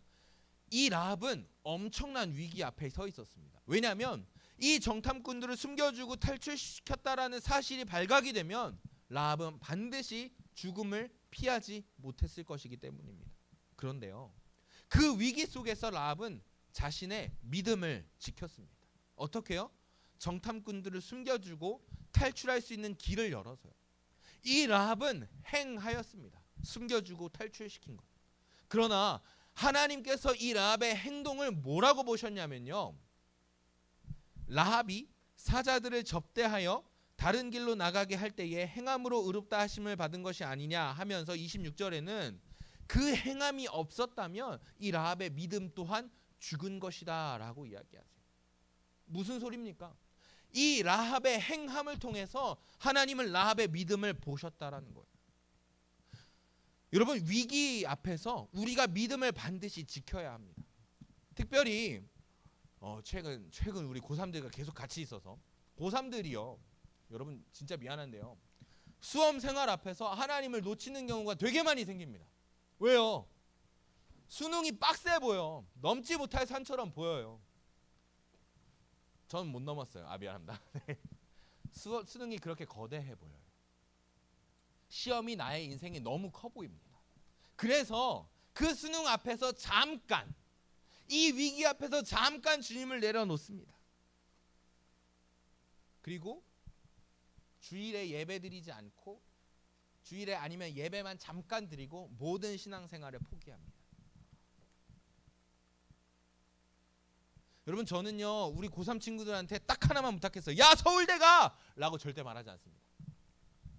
이 라합은 엄청난 위기 앞에 서 있었습니다. 왜냐하면 이 정탐꾼들을 숨겨주고 탈출시켰다라는 사실이 발각이 되면 라합은 반드시 죽음을 피하지 못했을 것이기 때문입니다. 그런데요, 그 위기 속에서 라합은 자신의 믿음을 지켰습니다. 어떻게요? 정탐꾼들을 숨겨주고 탈출할 수 있는 길을 열어서요. 이 라합은 행하였습니다. 숨겨주고 탈출시킨 것. 그러나 하나님께서 이 라합의 행동을 뭐라고 보셨냐면요, 라합이 사자들을 접대하여 다른 길로 나가게 할 때에 행함으로 의롭다 하심을 받은 것이 아니냐 하면서 26절에는 그 행함이 없었다면 이 라합의 믿음 또한 죽은 것이다 라고 이야기하세요. 무슨 소리입니까? 이 라합의 행함을 통해서 하나님은 라합의 믿음을 보셨다라는 거예요. 여러분, 위기 앞에서 우리가 믿음을 반드시 지켜야 합니다. 특별히 최근 우리 고3들과 계속 같이 있어서 고3들이요, 여러분 진짜 미안한데요, 수험 생활 앞에서 하나님을 놓치는 경우가 되게 많이 생깁니다. 왜요? 수능이 빡세 보여. 넘지 못할 산처럼 보여요. 전 못 넘었어요. 미안합니다. 수능이 그렇게 거대해 보여요. 시험이 나의 인생이 너무 커 보입니다. 그래서 그 수능 앞에서 잠깐, 이 위기 앞에서 잠깐 주님을 내려놓습니다. 그리고 주일에 예배 드리지 않고, 주일에 아니면 예배만 잠깐 드리고 모든 신앙생활을 포기합니다. 여러분 저는요 우리 고3 친구들한테 딱 하나만 부탁했어요. 야 서울대 가! 라고 절대 말하지 않습니다.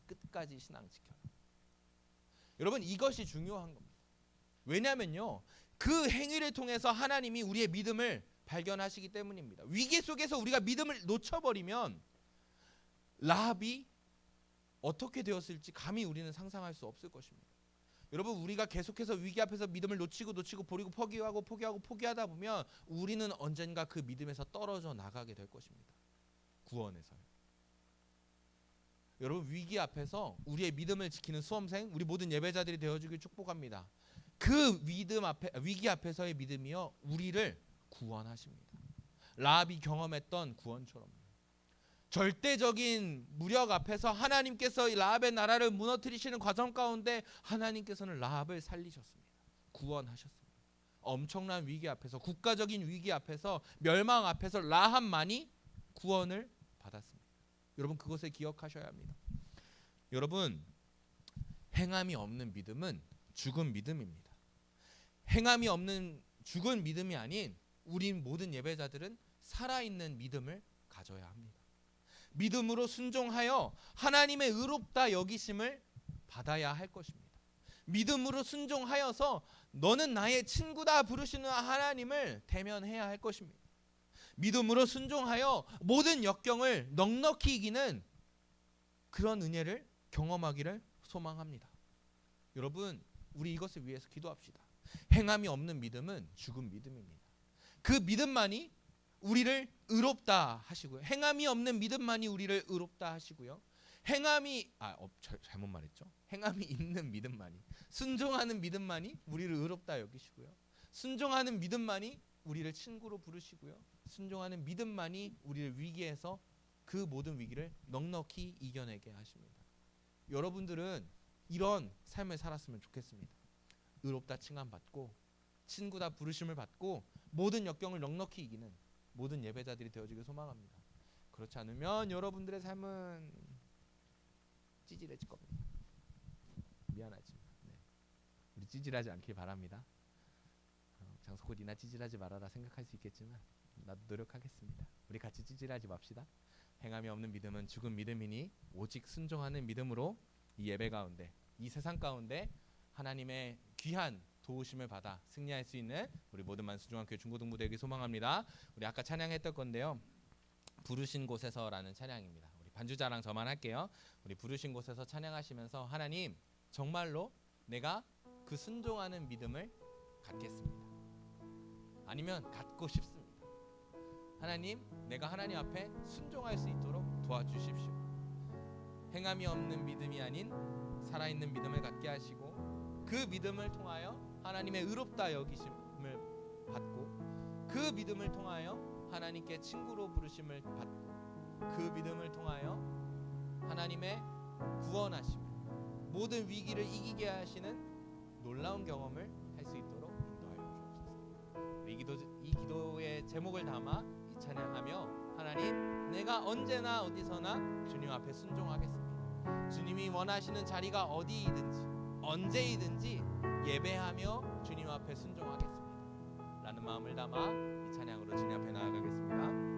끝까지 신앙 지켜라. 여러분 이것이 중요한 겁니다. 왜냐하면요 그 행위를 통해서 하나님이 우리의 믿음을 발견하시기 때문입니다. 위기 속에서 우리가 믿음을 놓쳐버리면 라합이 어떻게 되었을지 감히 우리는 상상할 수 없을 것입니다. 여러분 우리가 계속해서 위기 앞에서 믿음을 놓치고 버리고 포기하다 보면 우리는 언젠가 그 믿음에서 떨어져 나가게 될 것입니다. 구원에서요. 여러분 위기 앞에서 우리의 믿음을 지키는 수험생, 우리 모든 예배자들이 되어주길 축복합니다. 그 위기 앞에서의 믿음이요 우리를 구원하십니다. 라합이 경험했던 구원처럼 절대적인 무력 앞에서 하나님께서 라합의 나라를 무너뜨리시는 과정 가운데 하나님께서는 라합을 살리셨습니다. 구원하셨습니다. 엄청난 위기 앞에서, 국가적인 위기 앞에서, 멸망 앞에서 라합만이 구원을 받았습니다. 여러분 그것을 기억하셔야 합니다. 여러분 행함이 없는 믿음은 죽은 믿음입니다. 행함이 없는 죽은 믿음이 아닌 우리 모든 예배자들은 살아있는 믿음을 가져야 합니다. 믿음으로 순종하여 하나님의 의롭다 여기심을 받아야 할 것입니다. 믿음으로 순종하여서 너는 나의 친구다 부르시는 하나님을 대면해야 할 것입니다. 믿음으로 순종하여 모든 역경을 넉넉히 이기는 그런 은혜를 경험하기를 소망합니다. 여러분 우리 이것을 위해서 기도합시다. 행함이 없는 믿음은 죽은 믿음입니다. 그 믿음만이 우리를 의롭다 하시고요. 행함이 없는 믿음만이 우리를 의롭다 하시고요. 잘못 말했죠. 행함이 있는 믿음만이, 순종하는 믿음만이 우리를 의롭다 여기시고요. 순종하는 믿음만이 우리를 친구로 부르시고요. 순종하는 믿음만이 우리를 위기에서 그 모든 위기를 넉넉히 이겨내게 하십니다. 여러분들은 이런 삶을 살았으면 좋겠습니다. 의롭다 칭함받고 친구다 부르심을 받고 모든 역경을 넉넉히 이기는 모든 예배자들이 되어지길 소망합니다. 그렇지 않으면 여러분들의 삶은 찌질해질 겁니다. 미안하지만 우리 찌질하지 않길 바랍니다. 장석호 니나 찌질하지 말아라 생각할 수 있겠지만 나도 노력하겠습니다. 우리 같이 찌질하지 맙시다. 행함이 없는 믿음은 죽은 믿음이니 오직 순종하는 믿음으로 이 예배 가운데, 이 세상 가운데 하나님의 귀한 도우심을 받아 승리할 수 있는 우리 모든 만수중앙교회 중고등부 되길 소망합니다. 우리 아까 찬양했던 건데요. 부르신 곳에서라는 찬양입니다. 우리 반주자랑 저만 할게요. 우리 부르신 곳에서 찬양하시면서 하나님 정말로 내가 그 순종하는 믿음을 갖겠습니다. 아니면 갖고 싶습니다. 하나님 내가 하나님 앞에 순종할 수 있도록 도와주십시오. 행함이 없는 믿음이 아닌 살아있는 믿음을 갖게 하시고 그 믿음을 통하여 하나님의 의롭다 여기심을 받고 그 믿음을 통하여 하나님께 친구로 부르심을 받고 그 믿음을 통하여 하나님의 구원하심을 모든 위기를 이기게 하시는 놀라운 경험을 할 수 있도록 인도하여 주옵소서. 이 기도의 제목을 담아 이 찬양하며 하나님 내가 언제나 어디서나 주님 앞에 순종하겠습니다. 주님이 원하시는 자리가 어디이든지 언제이든지 예배하며 주님 앞에 순종하겠습니다 라는 마음을 담아 이 찬양으로 주님 앞에 나아가겠습니다.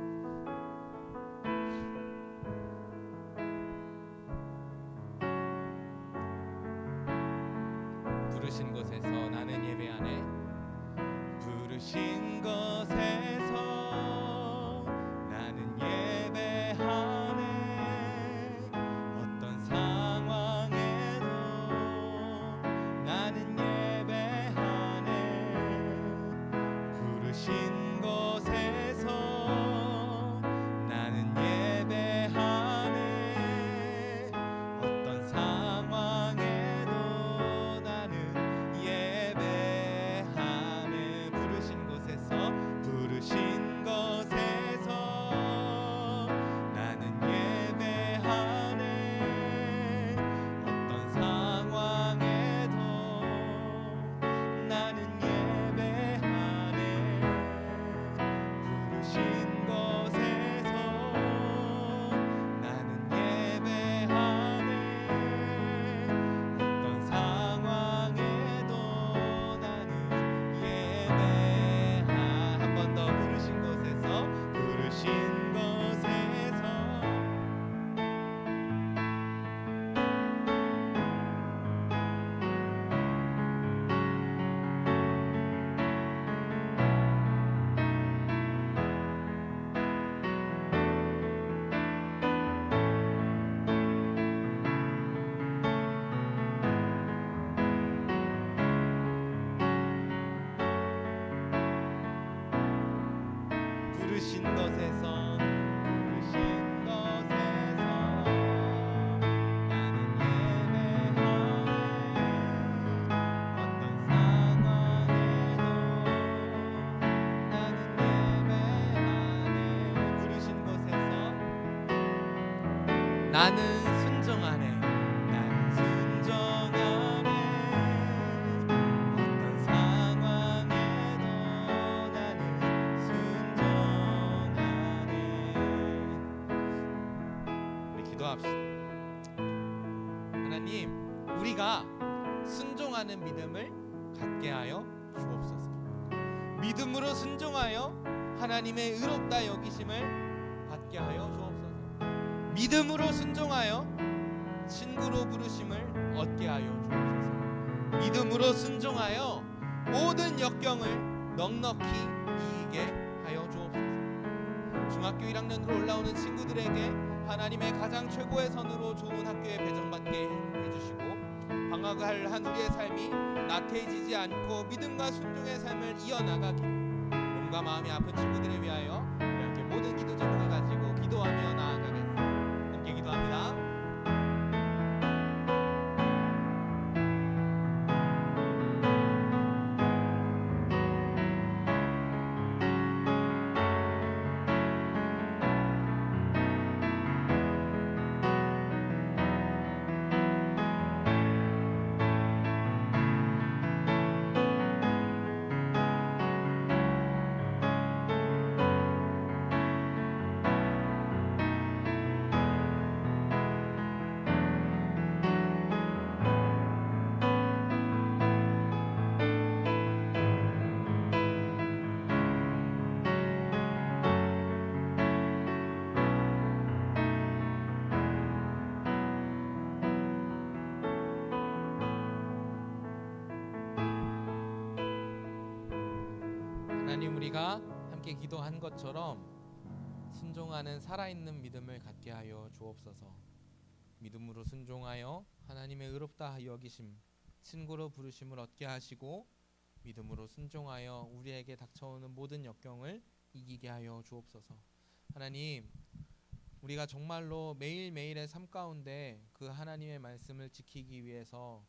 부르신 곳에서 나는 예배하네. 부르신 곳에서 나는 예배하네. 어떤 상황에도 나는 예배하네. 부르신 곳에서 나는 예배하네. 어떤 상황에도 나는 예배하네. 부르신 곳에서 나는 예배하네. 어떤 상황에도 나는 예배하네. 부르신 것에서 나는 순종하네. 나는 순종하네. 어떤 상황에도 나는 순종하네. 우리 기도합시다. 하나님, 우리가 순종하는 믿음을 갖게 하여 주옵소서. 믿음으로 순종하여 하나님의 의롭다 여기심을 받게 하여 주옵소서. 믿음으로 순종하여 친구로 부르심을 얻게 하여 주옵소서. 믿음으로 순종하여 모든 역경을 넉넉히 이기게 하여 주옵소서. 중학교 1학년으로 올라오는 친구들에게 하나님의 가장 최고의 선으로 좋은 학교에 배정받게 해주시고, 방학을 한 우리의 삶이 나태해지지 않고 믿음과 순종의 삶을 이어나가기를, 몸과 마음이 아픈 친구들을 위하여 이렇게 모든 기도 제목을 가지고 기도하며 나아가겠습니다. 함께 기도합니다. 하나님, 우리가 함께 기도한 것처럼 순종하는 살아있는 믿음을 갖게 하여 주옵소서. 믿음으로 순종하여 하나님의 의롭다 여기심, 친구로 부르심을 얻게 하시고, 믿음으로 순종하여 우리에게 닥쳐오는 모든 역경을 이기게 하여 주옵소서. 하나님, 우리가 정말로 매일매일의 삶 가운데 그 하나님의 말씀을 지키기 위해서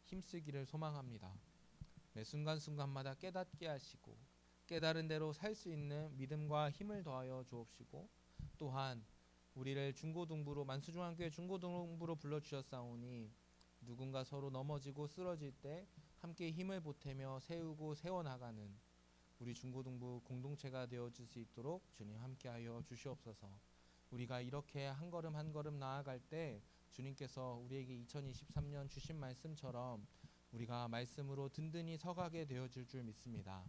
힘쓰기를 소망합니다. 매 순간순간마다 깨닫게 하시고 깨달은 대로 살 수 있는 믿음과 힘을 더하여 주옵시고, 또한 우리를 중고등부로, 만수중앙교회 중고등부로 불러주셨사오니 누군가 서로 넘어지고 쓰러질 때 함께 힘을 보태며 세우고 세워나가는 우리 중고등부 공동체가 되어줄 수 있도록 주님 함께하여 주시옵소서. 우리가 이렇게 한 걸음 한 걸음 나아갈 때 주님께서 우리에게 2023년 주신 말씀처럼 우리가 말씀으로 든든히 서가게 되어줄 줄 믿습니다.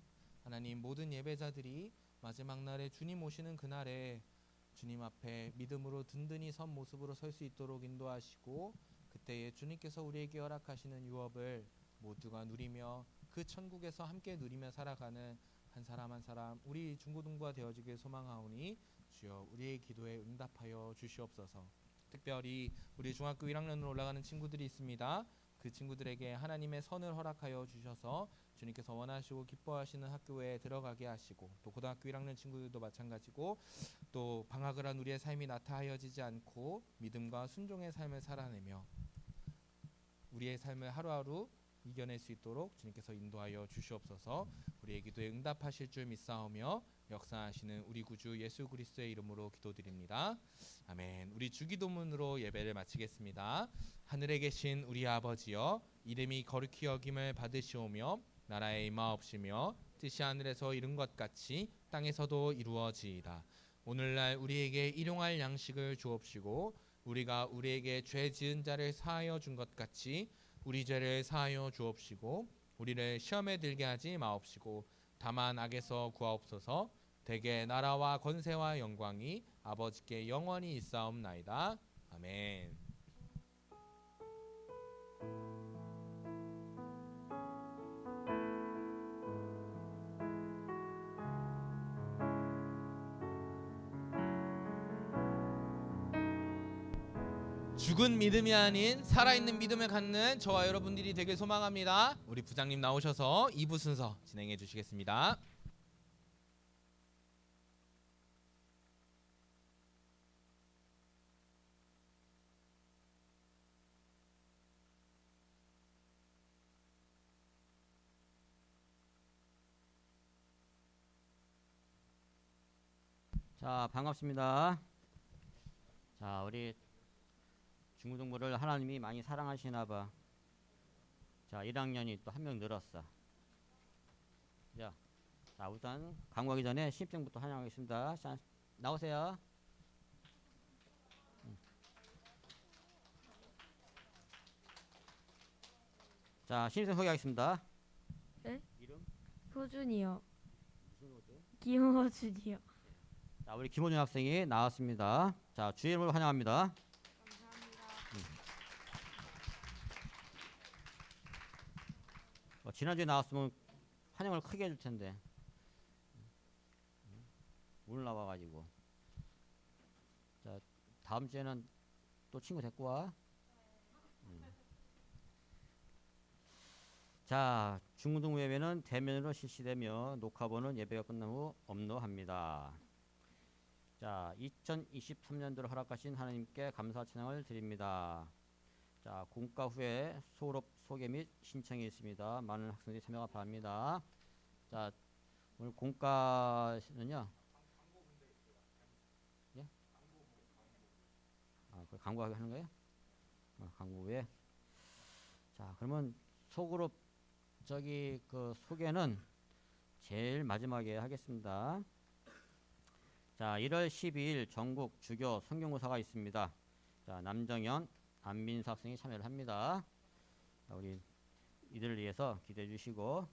하나님, 모든 예배자들이 마지막 날에 주님 오시는 그날에 주님 앞에 믿음으로 든든히 선 모습으로 설 수 있도록 인도하시고, 그때에 주님께서 우리에게 허락하시는 유업을 모두가 누리며 그 천국에서 함께 누리며 살아가는 한 사람 한 사람 우리 중고등부가 되어지길 소망하오니 주여 우리의 기도에 응답하여 주시옵소서. 특별히 우리 중학교 1학년으로 올라가는 친구들이 있습니다. 그 친구들에게 하나님의 선을 허락하여 주셔서 주님께서 원하시고 기뻐하시는 학교에 들어가게 하시고, 또 고등학교 1학년 친구들도 마찬가지고, 또 방학을 한 우리의 삶이 나타하여지지 않고 믿음과 순종의 삶을 살아내며 우리의 삶을 하루하루 이겨낼 수 있도록 주님께서 인도하여 주시옵소서. 우리의 기도에 응답하실 줄 믿사오며 역사하시는 우리 구주 예수 그리스도의 이름으로 기도드립니다. 아멘. 우리 주기도문으로 예배를 마치겠습니다. 하늘에 계신 우리 아버지여, 이름이 거룩히 여김을 받으시오며 나라에 임하옵시며 뜻이 하늘에서 이룬 것 같이 땅에서도 이루어지이다. 오늘날 우리에게 일용할 양식을 주옵시고, 우리가 우리에게 죄 지은 자를 사하여 준 것 같이 우리 죄를 사하여 주옵시고, 우리를 시험에 들게 하지 마옵시고 다만 악에서 구하옵소서. 대개 나라와 권세와 영광이 아버지께 영원히 있사옵나이다. 아멘. 죽은 믿음이 아닌 살아있는 믿음을 갖는 저와 여러분들이 되길 소망합니다. 우리 부장님 나오셔서 2부 순서 진행해 주시겠습니다. 자, 반갑습니다. 자, 우리 중고등부를 하나님이 많이 사랑하시나 봐. 자, 1학년이 또 한 명 늘었어. 자, 우선 강구하기 전에 신입생부터 환영하겠습니다. 자, 나오세요. 자, 신입생 소개하겠습니다. 네? 이름? 효준이요. 무슨 호주? 김호준이요. 자, 우리 김호준 학생이 나왔습니다. 자, 주임을 환영합니다. 지난주에 나왔으면 환영을 크게 해줄 텐데 오늘 나와가지고. 자, 다음 주에는 또 친구 데리고 와. 자, 중고등부 예배는 대면으로 실시되며 녹화본은 예배가 끝난 후 업로드합니다. 자, 2023년도를 허락하신 하나님께 감사 찬양을 드립니다. 자, 공과 후에 소록 소개 및 신청이 있습니다. 많은 학생들이 참여가 바랍니다. 자, 오늘 공과는요. 예? 아, 그 광고 하는 거예요? 광고 후에. 자, 그러면 속으로 저기 그 소개는 제일 마지막에 하겠습니다. 자, 1월 12일 전국 주교 성경고사가 있습니다. 자, 남정현, 안민수 학생이 참여를 합니다. 자, 우리 이들을 위해서 기도해 주시고,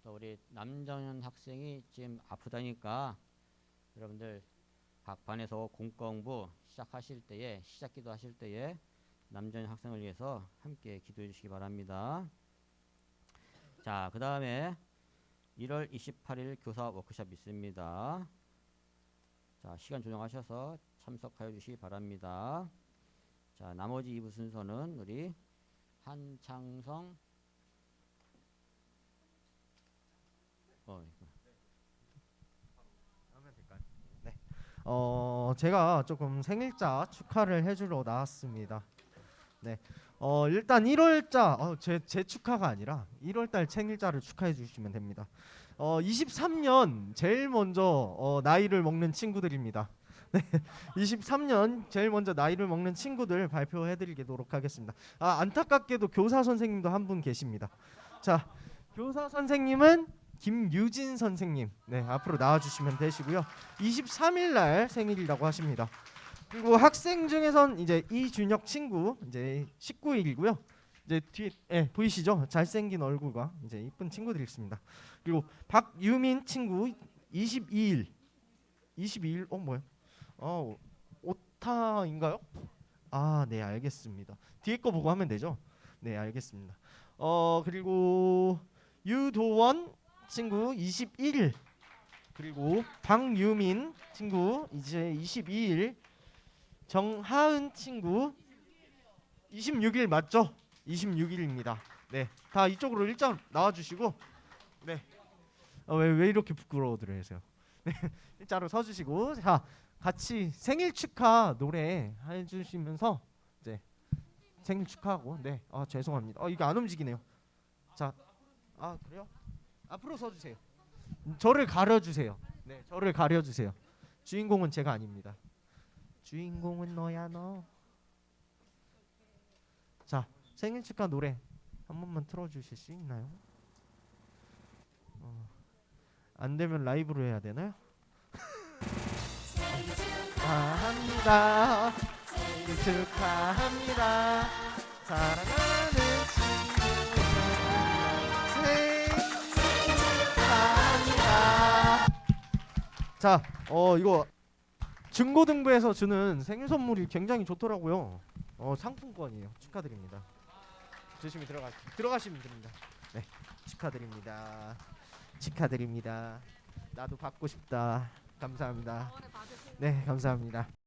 또 우리 남정현 학생이 지금 아프다니까 여러분들 각 반에서 공공부 시작하실 때에 시작기도 하실 때에 남정현 학생을 위해서 함께 기도해 주시기 바랍니다. 자, 그 다음에 1월 28일 교사 워크숍 있습니다. 자, 시간 조정하셔서 참석하여 주시기 바랍니다. 자, 나머지 2부 순서는 우리 한창성 제가 조금 생일자 축하를 해주러 나왔습니다. 네. 일단 1월자 제 축하가 아니라 1월달 생일자를 축하해 주시면 됩니다. 23년 제일 먼저 나이를 먹는 친구들입니다. 네. 23년 제일 먼저 나이를 먹는 친구들 발표해 드리도록 하겠습니다. 안타깝게도 교사 선생님도 한 분 계십니다. 자, 교사 선생님은 김유진 선생님, 네, 앞으로 나와주시면 되시고요. 23일 날 생일이라고 하십니다. 그리고 학생 중에선 이제 이준혁 친구 이제 19일이고요. 이제 뒤에 보이시죠? 잘생긴 얼굴과 이제 이쁜 친구들이 있습니다. 그리고 박유민 친구 22일 뭐요? 오타인가요? 네, 알겠습니다. 뒤에 거 보고 하면 되죠? 네, 알겠습니다. 그리고 유도원 친구 21일, 그리고 박유민 친구 이제 22일, 정하은 친구 26일 맞죠? 26일입니다. 네, 다 이쪽으로 일자 나와주시고, 네, 왜 이렇게 부끄러워드려요? 네, 일자로 서주시고, 자, 같이 생일 축하 노래 해주시면서 이제 생일 축하하고, 네, 죄송합니다. 이게 안 움직이네요. 자, 그래요? 앞으로 서주세요. 저를 가려주세요. 네, 저를 가려주세요. 주인공은 제가 아닙니다. 주인공은 너야 너. 자, 생일 축하 노래 한 번만 틀어주실 수 있나요? 안 되면 라이브로 해야 되나요? 축하합니다. 생일 축하합니다. 사랑하는 친구 생일 축하합니다. 자, 이거 중고등부에서 주는 생일 선물이 굉장히 좋더라고요. 상품권이에요. 축하드립니다. 조심히 들어가시면 됩니다. 네, 축하드립니다. 축하드립니다. 나도 받고 싶다. 감사합니다. 네, 감사합니다.